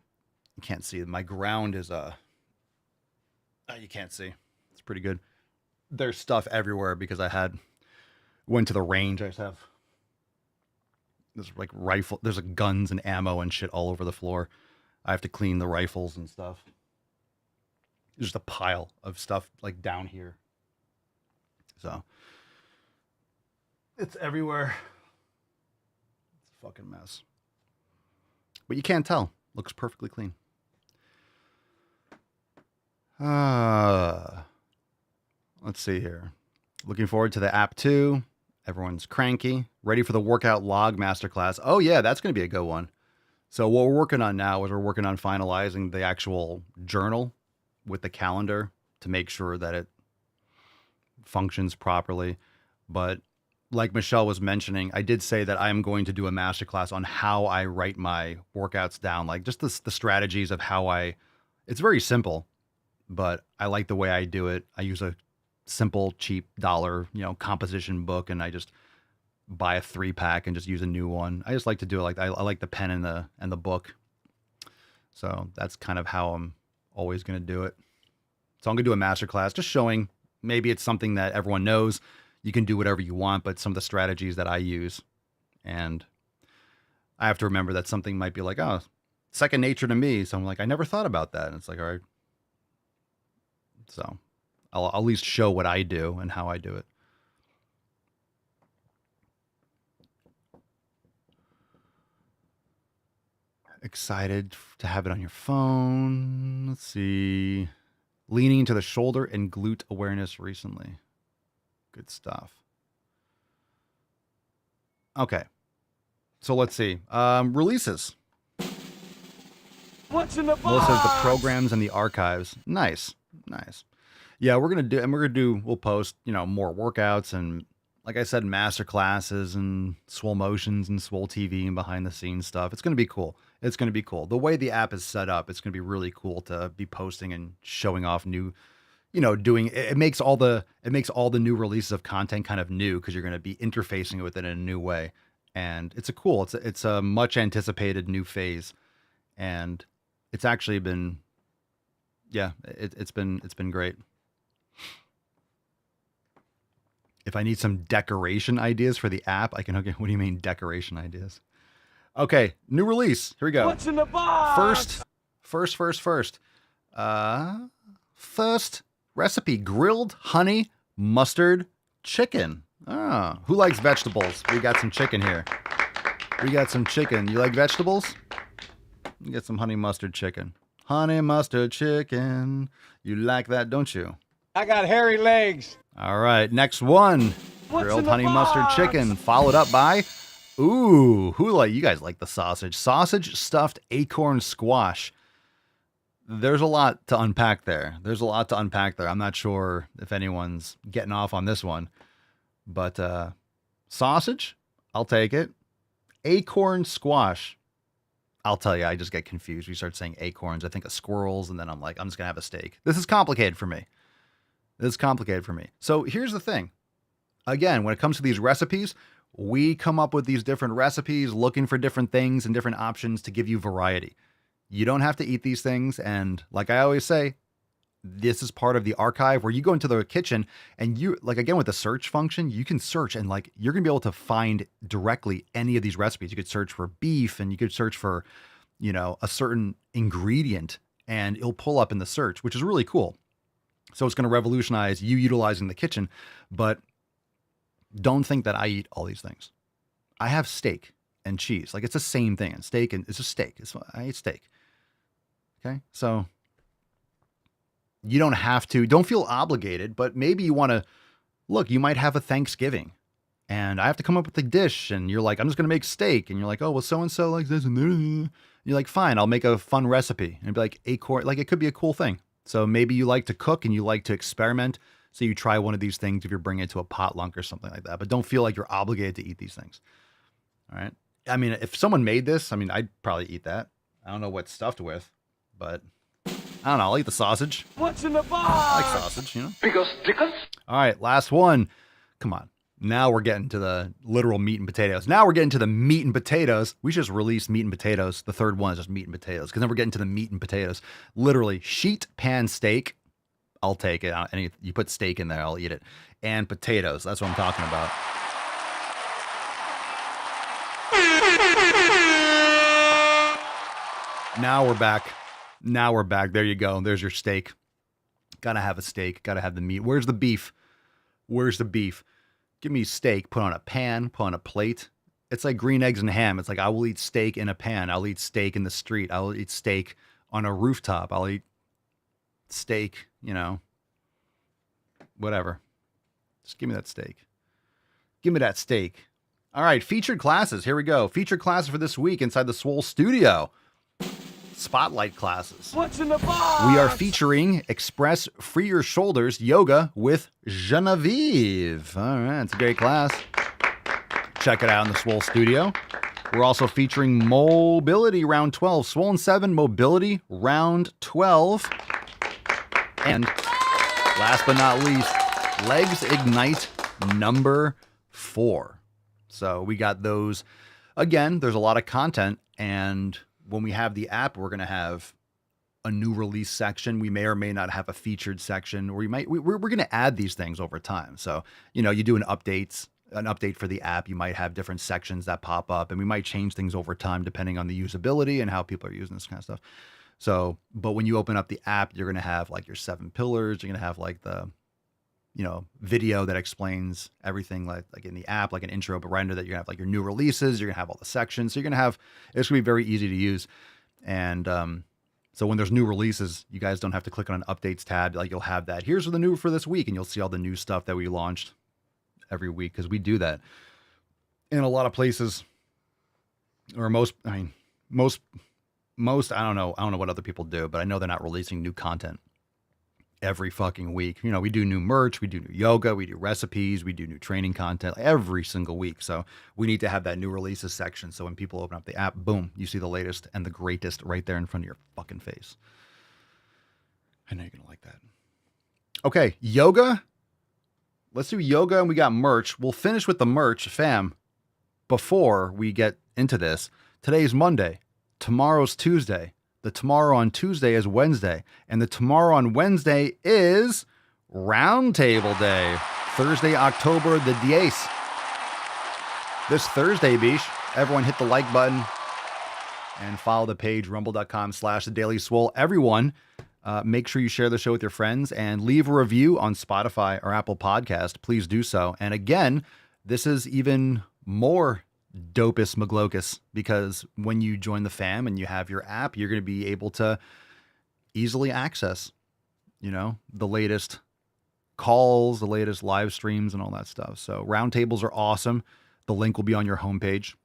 can't see, my ground is, you can't see. It's pretty good. There's stuff everywhere because went to the range. I just have this rifle. There's guns and ammo and shit all over the floor. I have to clean the rifles and stuff. There's just a pile of stuff down here. So it's everywhere. It's a fucking mess. But you can't tell. Looks perfectly clean. Let's see here. Looking forward to the app too. Everyone's cranky. Ready for the workout log masterclass. Oh yeah, that's going to be a good one. So what we're working on now is we're working on finalizing the actual journal with the calendar to make sure that it functions properly. But like Michelle was mentioning, I did say that I am going to do a masterclass on how I write my workouts down, like just the strategies of how it's very simple, but I like the way I do it. I use a simple, cheap dollar, composition book, and I just buy a 3-pack and just use a new one. I just like to do it like I like the pen and the book. So that's kind of how I'm always going to do it. So I'm going to do a masterclass just showing, maybe it's something that everyone knows. You can do whatever you want, but some of the strategies that I use. And I have to remember that something might be like, oh, second nature to me. So I'm like, I never thought about that. And it's like, all right. So I'll at least show what I do and how I do it. Excited to have it on your phone. Let's see. Leaning into the shoulder and glute awareness recently. Good stuff. Okay. So let's see. Releases. What's in the box? Melissa says the programs and the archives. Nice. Nice. Yeah, we'll post, more workouts and, like I said, master classes and Swole Motions and Swole TV and behind the scenes stuff. It's going to be cool. It's going to be cool. The way the app is set up, it's going to be really cool to be posting and showing off new, it makes all the new releases of content kind of new because you're going to be interfacing with it in a new way. And it's a much anticipated new phase. And it's actually been, it's been great. If I need some decoration ideas for the app, I can hook it. What do you mean decoration ideas? Okay, new release. Here we go. What's in the box? First recipe, grilled honey mustard chicken. Who likes vegetables? We got some chicken here. We got some chicken. You like vegetables? You get some honey mustard chicken. Honey mustard chicken. You like that, don't you? I got hairy legs. All right, next one. Grilled honey mustard chicken, followed up by, you guys like the sausage. Sausage stuffed acorn squash. There's a lot to unpack there. I'm not sure if anyone's getting off on this one. But sausage, I'll take it. Acorn squash. I'll tell you, I just get confused. We start saying acorns. I think of squirrels, and then I'm like, I'm just going to have a steak. This is complicated for me. So here's the thing. Again, when it comes to these recipes, we come up with these different recipes, looking for different things and different options to give you variety. You don't have to eat these things. And like I always say, this is part of the archive where you go into the kitchen and you, like, again, with the search function, you can search and like, you're going to be able to find directly any of these recipes. You could search for beef and you could search for, a certain ingredient and it'll pull up in the search, which is really cool. So it's going to revolutionize you utilizing the kitchen, but don't think that I eat all these things. I have steak and cheese. Like, it's the same thing. And steak, and it's a steak. I eat steak. Okay. So you don't have to, don't feel obligated, but maybe you want to look, you might have a Thanksgiving and I have to come up with a dish and you're like, I'm just going to make steak. And you're like, oh, well, so-and-so likes this. And you're like, fine, I'll make a fun recipe. And be like, acorn, like it could be a cool thing. So maybe you like to cook and you like to experiment. So you try one of these things if you're bringing it to a potluck or something like that. But don't feel like you're obligated to eat these things. All right. I mean, if someone made this, I'd probably eat that. I don't know what's stuffed with, but I don't know. I'll eat the sausage. What's in the box? I like sausage, Because. All right. Last one. Come on. Now we're getting to the literal meat and potatoes. We just released meat and potatoes. The third one is just meat and potatoes. Because then we're getting to the meat and potatoes. Literally, sheet pan steak. I'll take it. You put steak in there, I'll eat it. And potatoes. That's what I'm talking about. Now we're back. There you go. There's your steak. Gotta have a steak. Gotta have the meat. Where's the beef? Give me steak, put on a pan, put on a plate. It's like green eggs and ham. It's like, I will eat steak in a pan. I'll eat steak in the street. I'll eat steak on a rooftop. I'll eat steak, whatever. Just give me that steak. All right, featured classes. Here we go. Featured classes for this week inside the Swole studio. Spotlight classes. What's in the box? We are featuring Express Free Your Shoulders Yoga with Genevieve. All right, it's a great class. check it out in the Swole studio. We're also featuring Mobility Round 12, Swollen 7 Mobility Round 12. And last but not least, Legs Ignite number 4. So we got those. Again, there's a lot of content, and when we have the app, we're going to have a new release section. We may or may not have a featured section, or we're going to add these things over time. So, you do an update for the app. You might have different sections that pop up, and we might change things over time depending on the usability and how people are using this kind of stuff. So, but when you open up the app, you're going to have like your 7 pillars. You're going to have like the, video that explains everything like in the app, like an intro, but right under that, you're gonna have like your new releases. You're going to have all the sections. So it's going to be very easy to use. And, so when there's new releases, you guys don't have to click on an updates tab. Like you'll have that. Here's the new for this week, and you'll see all the new stuff that we launched every week, because we do that in a lot of places, or most. I don't know what other people do, but I know they're not releasing new content every fucking week. We do new merch, we do new yoga, we do recipes, we do new training content every single week. So we need to have that new releases section. So when people open up the app, boom, you see the latest and the greatest right there in front of your fucking face. I know you're going to like that. Okay, yoga. Let's do yoga, and we got merch. We'll finish with the merch, fam. Before we get into this, today's Monday. Tomorrow's Tuesday. The tomorrow on Tuesday is Wednesday. And the tomorrow on Wednesday is Roundtable Day. Thursday, October the 8th. This Thursday, Beesh, everyone hit the like button and follow the page, rumble.com/The Daily Swole. Everyone, make sure you share the show with your friends and leave a review on Spotify or Apple Podcast. Please do so. And again, this is even more dopest McGlocus, because when you join the fam and you have your app, you're going to be able to easily access, the latest calls, the latest live streams, and all that stuff. So roundtables are awesome. The link will be on your homepage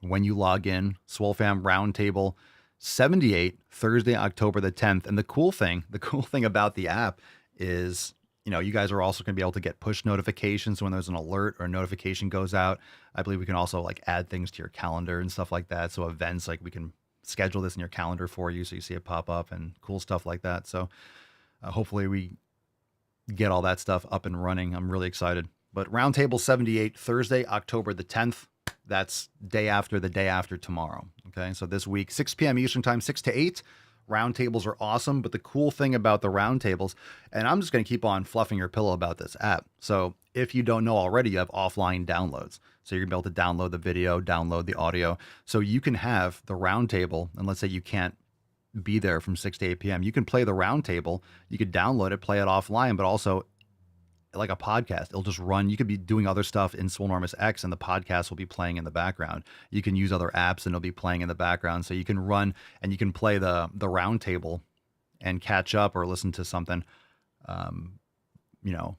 when you log in. Swole Fam Roundtable 78, Thursday, October the 10th. And the cool thing about the app is, you guys are also going to be able to get push notifications when there's an alert or a notification goes out. I believe we can also like add things to your calendar and stuff like that. So events, like we can schedule this in your calendar for you so you see it pop up and cool stuff like that. So hopefully we get all that stuff up and running. I'm really excited. But Roundtable 78, Thursday, October the 10th. That's the day after tomorrow. Okay, so this week, 6 p.m. Eastern Time, 6 to 8. Roundtables are awesome, but the cool thing about the roundtables, and I'm just going to keep on fluffing your pillow about this app. So if you don't know already, you have offline downloads. So you're going to be able to download the video, download the audio. So you can have the roundtable, and let's say you can't be there from 6 to 8 p.m. You can play the roundtable. You could download it, play it offline, but also like a podcast. It'll just run. You could be doing other stuff in Swolenormous X, and the podcast will be playing in the background. You can use other apps, and it'll be playing in the background. So you can run and you can play the roundtable and catch up or listen to something,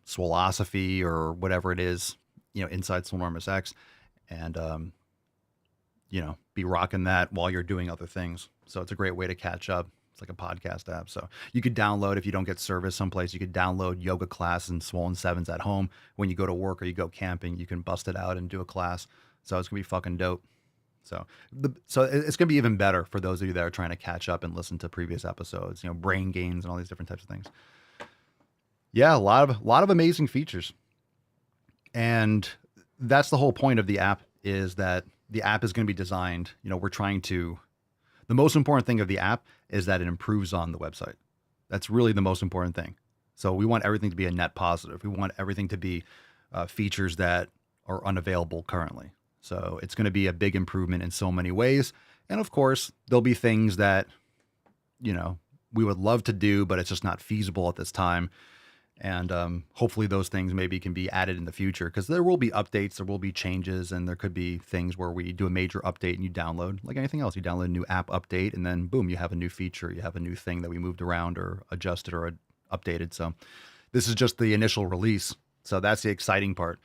Swolosophy or whatever it is, inside Swolenormous X, and be rocking that while you're doing other things. So it's a great way to catch up. It's like a podcast app. So you could download, if you don't get service someplace, you could download yoga class and Swollen Sevens at home. When you go to work or you go camping, you can bust it out and do a class. So it's gonna be fucking dope. So it's gonna be even better for those of you that are trying to catch up and listen to previous episodes, brain gains and all these different types of things. Yeah, a lot of amazing features. And that's the whole point of the app, is that the app is going to be designed, the most important thing of the app is that it improves on the website. That's really the most important thing. So we want everything to be a net positive. We want everything to be features that are unavailable currently. So it's going to be a big improvement in so many ways. And of course, there'll be things that, we would love to do, but it's just not feasible at this time. And hopefully those things maybe can be added in the future, because there will be updates, there will be changes, and there could be things where we do a major update and you download, like anything else, you download a new app update and then boom, you have a new feature, you have a new thing that we moved around or adjusted or updated. So this is just the initial release. So that's the exciting part,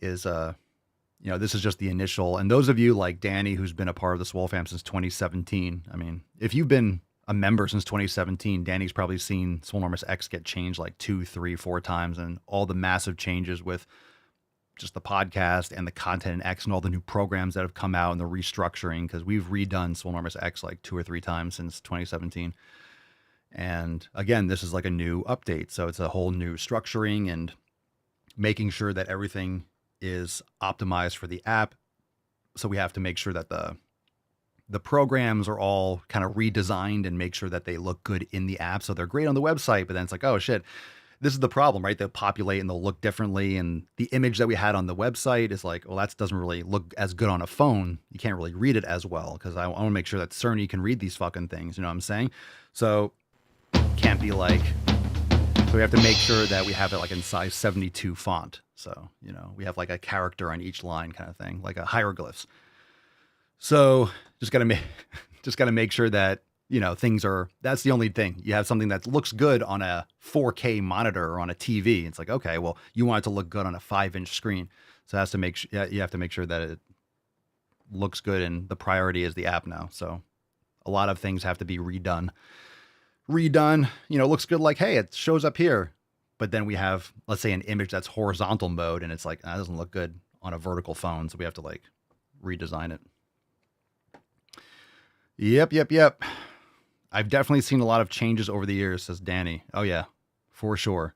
is, this is just the initial. And those of you like Danny, who's been a part of the Swole Fam since 2017, I mean, if you've been a member since 2017, Danny's probably seen Swolenormous X get changed like 2, 3, 4 times, and all the massive changes with, just the podcast and the content in X and all the new programs that have come out and the restructuring, because we've redone Swolenormous X like 2 or 3 times since 2017. And again, this is like a new update. So it's a whole new structuring and making sure that everything is optimized for the app. So we have to make sure that the programs are all kind of redesigned and make sure that they look good in the app. So they're great on the website, but then it's like, oh shit, this is the problem, right? They'll populate and they'll look differently. And the image that we had on the website is like, well, that doesn't really look as good on a phone. You can't really read it as well, because I want to make sure that Cerny can read these fucking things. You know what I'm saying? So can't be like, so we have to make sure that we have it like in size 72 font. So, you know, we have like a character on each line kind of thing, like a hieroglyphs. So just got to make sure that, you know, things are, that's the only thing. You have something that looks good on a 4K monitor or on a TV. It's like, okay, well, you want it to look good on a 5-inch screen. So it has to make you have to make sure that it looks good, and the priority is the app now. So a lot of things have to be redone. You know, it looks good. Like, hey, it shows up here, but then we have, let's say, an image that's horizontal mode, and it's like, that doesn't look good on a vertical phone. So we have to like redesign it. Yep. I've definitely seen a lot of changes over the years, says Danny. Oh yeah, for sure.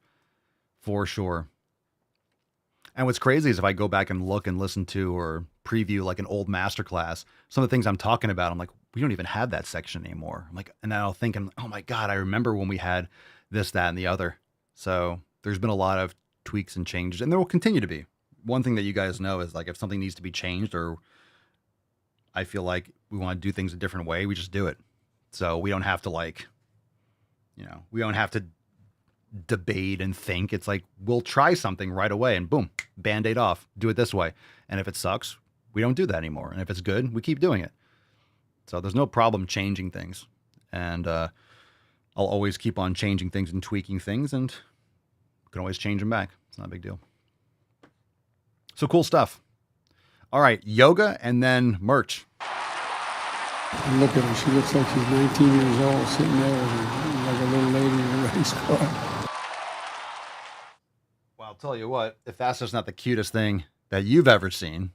And what's crazy is if I go back and look and listen to or preview like an old masterclass, some of the things I'm talking about, I'm like, we don't even have that section anymore. I'm like, and I'll think, oh my God, I remember when we had this, that, and the other. So there's been a lot of tweaks and changes, and there will continue to be. One thing that you guys know is like, if something needs to be changed, or I feel like we want to do things a different way, we just do it. So we don't have to like, you know, we don't have to debate and think. It's like, we'll try something right away and boom, Band-Aid off, do it this way. And if it sucks, we don't do that anymore. And if it's good, we keep doing it. So there's no problem changing things. And I'll always keep on changing things and tweaking things, and we can always change them back. It's not a big deal. So cool stuff. All right, yoga and then merch. Look at her. She looks like she's 19 years old, sitting there like a little lady in a race car. Well, I'll tell you what, if that's just not the cutest thing that you've ever seen.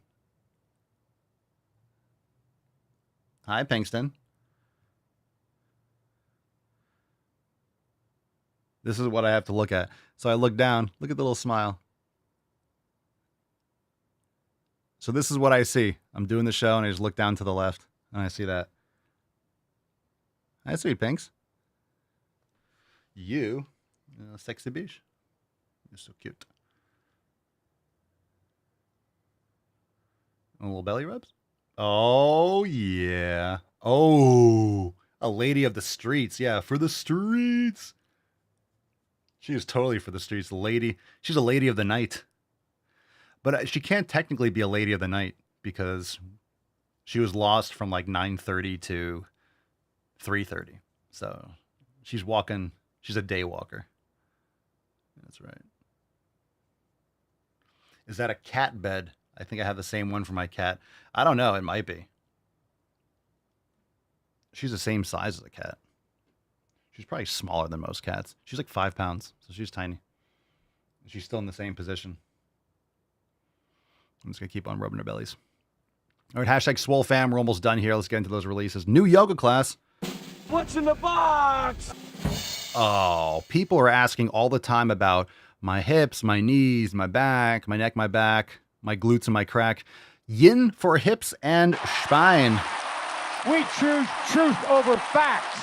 Hi, Pinkston. This is what I have to look at. So I look down, look at the little smile. So this is what I see. I'm doing the show and I just look down to the left and I see that. Hi, sweet Pinks. You, sexy bitch. You're so cute. A little belly rubs? Oh, yeah. Oh, a lady of the streets. Yeah, for the streets. She is totally for the streets. Lady. She's a lady of the night. But she can't technically be a lady of the night because she was lost from like 9:30 to 3:30. So she's walking. She's a day walker. That's right. Is that a cat bed? I think I have the same one for my cat. I don't know. It might be. She's the same size as a cat. She's probably smaller than most cats. She's like 5 pounds, so she's tiny. She's still in the same position. I'm just going to keep on rubbing her bellies. All right, hashtag Swole fam. We're almost done here. Let's get into those releases. New yoga class. What's in the box? Oh, people are asking all the time about my hips, my knees, my back, my neck, my back, my glutes, and my crack. Yin for hips and spine. We choose truth over facts.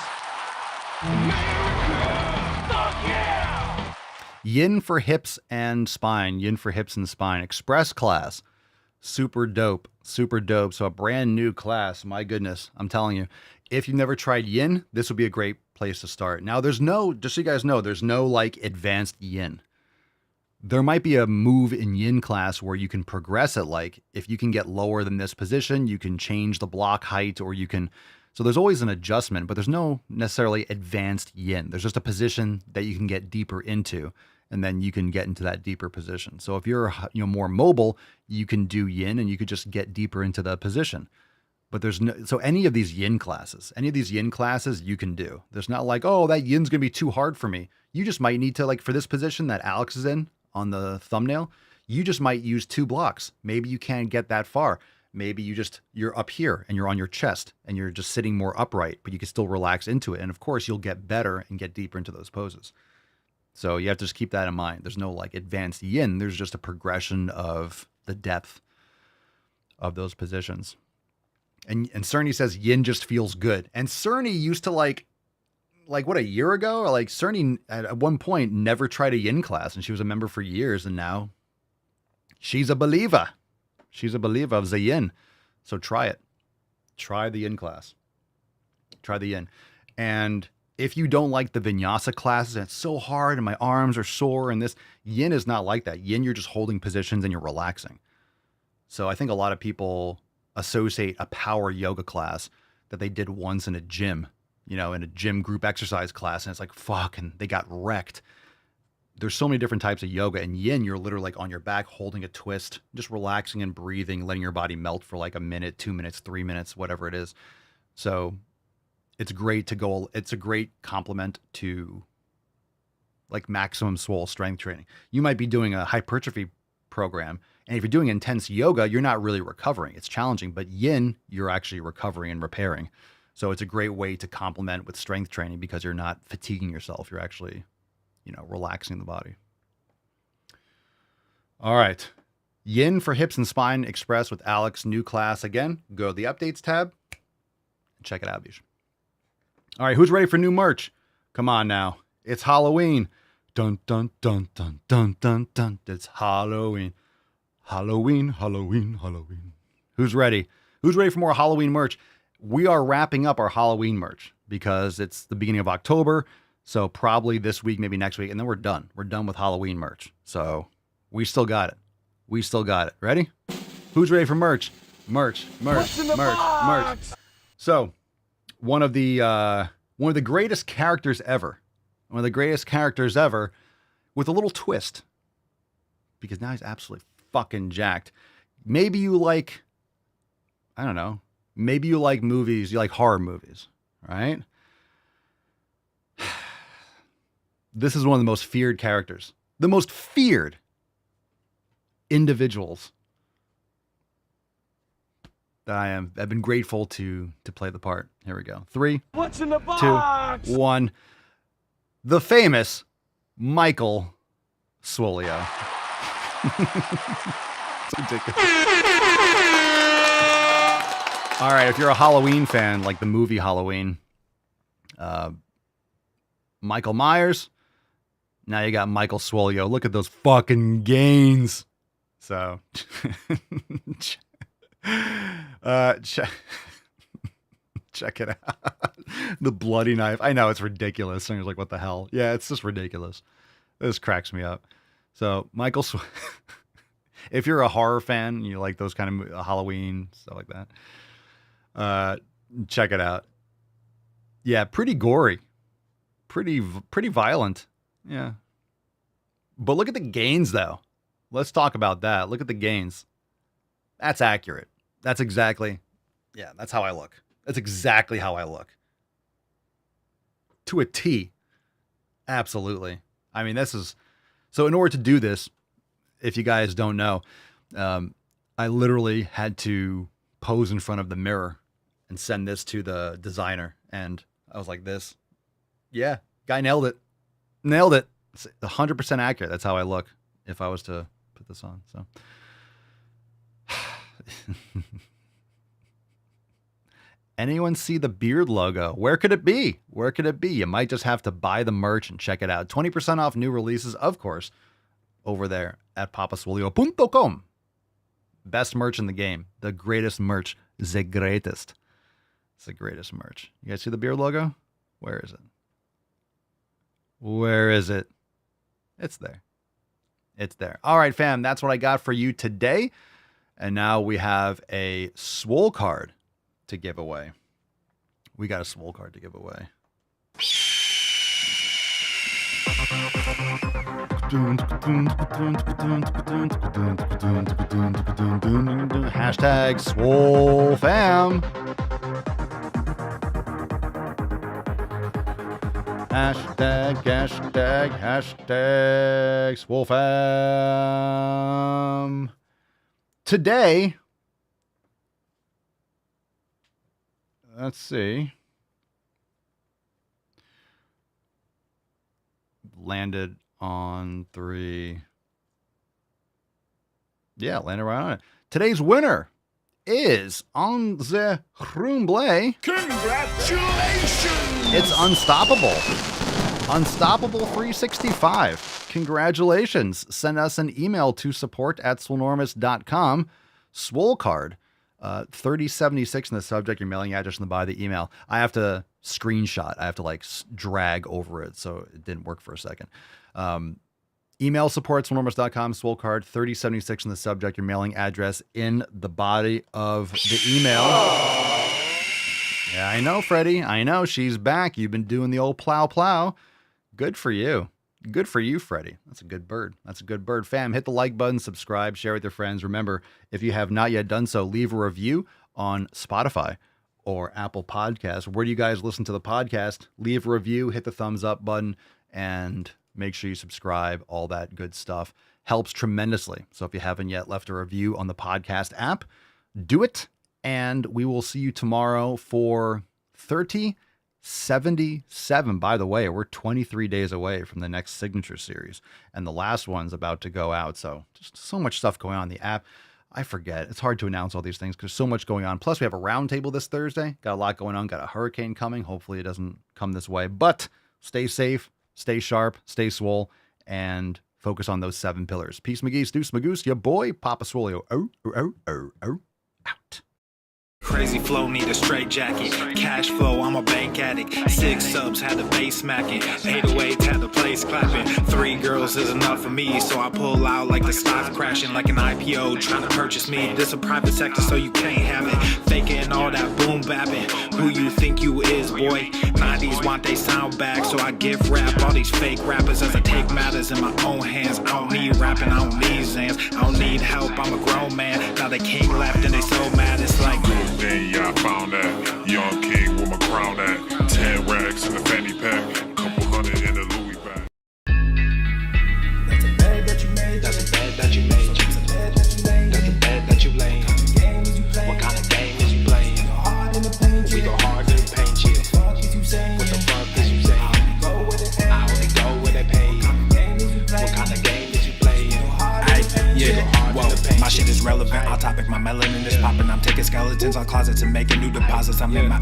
Yin for hips and spine. Yin for hips and spine. Express class. Super dope. Super dope. So a brand new class. My goodness. I'm telling you. If you've never tried yin, this would be a great place to start. Now, there's no, just so you guys know, there's no like advanced yin. There might be a move in yin class where you can progress it. Like if you can get lower than this position, you can change the block height, or you can, so there's always an adjustment, but there's no necessarily advanced yin. There's just a position that you can get deeper into, and then you can get into that deeper position. So if you're, more mobile, you can do yin and you could just get deeper into the position. But there's no, so any of these yin classes you can do. There's not like, oh, that yin's going to be too hard for me. You just might need to, like for this position that Alex is in on the thumbnail, You just might use 2 blocks. Maybe you can't get that far. Maybe you're up here and you're on your chest and you're just sitting more upright, but you can still relax into it. And of course, you'll get better and get deeper into those poses. So you have to just keep that in mind. There's no like advanced yin. There's just a progression of the depth of those positions. And Cerny says yin just feels good. And Cerny used to like what, a year ago? Or like Cerny at one point never tried a yin class, and she was a member for years, and now she's a believer. She's a believer of the yin. So try it. Try the yin class. Try the yin. And if you don't like the vinyasa classes, and it's so hard and my arms are sore and this, yin is not like that. Yin, you're just holding positions and you're relaxing. So I think a lot of people associate a power yoga class that they did once in a gym, in a gym group exercise class. And it's like, fuck, and they got wrecked. There's so many different types of yoga. And yin, you're literally like on your back, holding a twist, just relaxing and breathing, letting your body melt for like a minute, 2 minutes, 3 minutes, whatever it is. So it's great to go. It's a great complement to like maximum swole strength training. You might be doing a hypertrophy program, and if you're doing intense yoga, you're not really recovering. It's challenging, but yin, you're actually recovering and repairing. So it's a great way to complement with strength training because you're not fatiguing yourself. You're actually, relaxing the body. All right. Yin for hips and spine express with Alex, new class. Again, go to the updates tab and check it out, Bish. All right. Who's ready for new merch? Come on now. It's Halloween. Dun, dun, dun, dun, dun, dun, dun. It's Halloween. Halloween, Halloween, Halloween. Who's ready? Who's ready for more Halloween merch? We are wrapping up our Halloween merch because it's the beginning of October. So probably this week, maybe next week, and then we're done. We're done with Halloween merch. So we still got it. We still got it. Ready? Who's ready for merch? Merch. So one of the greatest characters ever. One of the greatest characters ever with a little twist. Because now he's absolutely fucking jacked. Maybe you like, I don't know. Maybe you like movies. You like horror movies, right? This is one of the most feared characters. The most feared individuals that I've been grateful to play the part. Here we go. 3, What's in the box? 2, 1. The famous Michael Swolio. It's ridiculous. All right, if you're a Halloween fan, like the movie Halloween, Michael Myers, now you got Michael Swolio. Look at those fucking gains. So, check it out. The bloody knife. I know it's ridiculous. And you're like, what the hell? Yeah, it's just ridiculous. This cracks me up. So, Michael, if you're a horror fan, you like those kind of Halloween, stuff like that, check it out. Yeah, pretty gory. Pretty violent. Yeah. But look at the gains, though. Let's talk about that. Look at the gains. That's accurate. That's exactly, that's how I look. That's exactly how I look. To a T. Absolutely. I mean, so in order to do this, if you guys don't know, I literally had to pose in front of the mirror and send this to the designer. And I was like this. Yeah, guy nailed it. Nailed it. It's 100% accurate. That's how I look if I was to put this on. So, anyone see the beard logo? Where could it be? Where could it be? You might just have to buy the merch and check it out. 20% off new releases, of course, over there at papaswolio.com. Best merch in the game. The greatest merch. The greatest. It's the greatest merch. You guys see the beard logo? Where is it? Where is it? It's there. It's there. All right, fam. That's what I got for you today. And now we have a swole card to give away. We got a swole card to give away. Hashtag swole fam. Hashtag Swole fam. Today, let's see. Landed on 3. Yeah, landed right on it. Today's winner is on the Rumble. Congratulations! It's Unstoppable. Unstoppable 365. Congratulations. Send us an email to support@swolenormous.com. Swole card. 3076 in the subject, your mailing address in the body of the email. I have to screenshot. I have to like drag over it, so it didn't work for a second. Email support@swolenormous.com. Swole card 3076 in the subject, your mailing address in the body of the email. Yeah, I know, Freddie. I know she's back. You've been doing the old plow. Good for you. Good for you, Freddie. That's a good bird. That's a good bird. Fam, hit the like button, subscribe, share with your friends. Remember, if you have not yet done so, leave a review on Spotify or Apple Podcasts. Where do you guys listen to the podcast? Leave a review, hit the thumbs up button, and make sure you subscribe. All that good stuff helps tremendously. So if you haven't yet left a review on the podcast app, do it. And we will see you tomorrow for 3077. By the way, we're 23 days away from the next signature series, and the last one's about to go out. So just so much stuff going on in the app. I forget. It's hard to announce all these things because so much going on. Plus, we have a roundtable this Thursday. Got a lot going on. Got a hurricane coming. Hopefully it doesn't come this way. But stay safe, stay sharp, stay swole, and focus on those 7 pillars. Peace, McGee's, Deuce, Magoose, your boy, Papa Swolio. Out. Crazy flow, need a straight jacket. Cash flow, I'm a bank addict. 6 subs, had the bass smacking. 808, had the place clapping. 3 girls is enough for me, so I pull out like the stock's crashing. Like an IPO, trying to purchase me. This a private sector, so you can't have it. Faking all that boom bapping. Who you think you is, boy? 90s want they sound back, so I gift rap all these fake rappers as I take matters in my own hands. I don't need rapping, I don't need Zans. I don't need help, I'm a grown man. Now they king left and they so mad, it's like... Then yeah, I found that young king with my crown at 10 racks in the fanny pack, couple hundred in the Louis bag. That's a bed that you made. That's a bed that you made. That's a bed that you laid. That's a bed that you laid. What kind of game is you playing? We go hard in the paint, yeah. What the fuck is you saying? I only go where they pay. What kind of game is you playing? Yeah, whoa, my shit is relevant. On topic, my melanin is popping. I'm taking skeletons on closets and making new deposits. I'm in my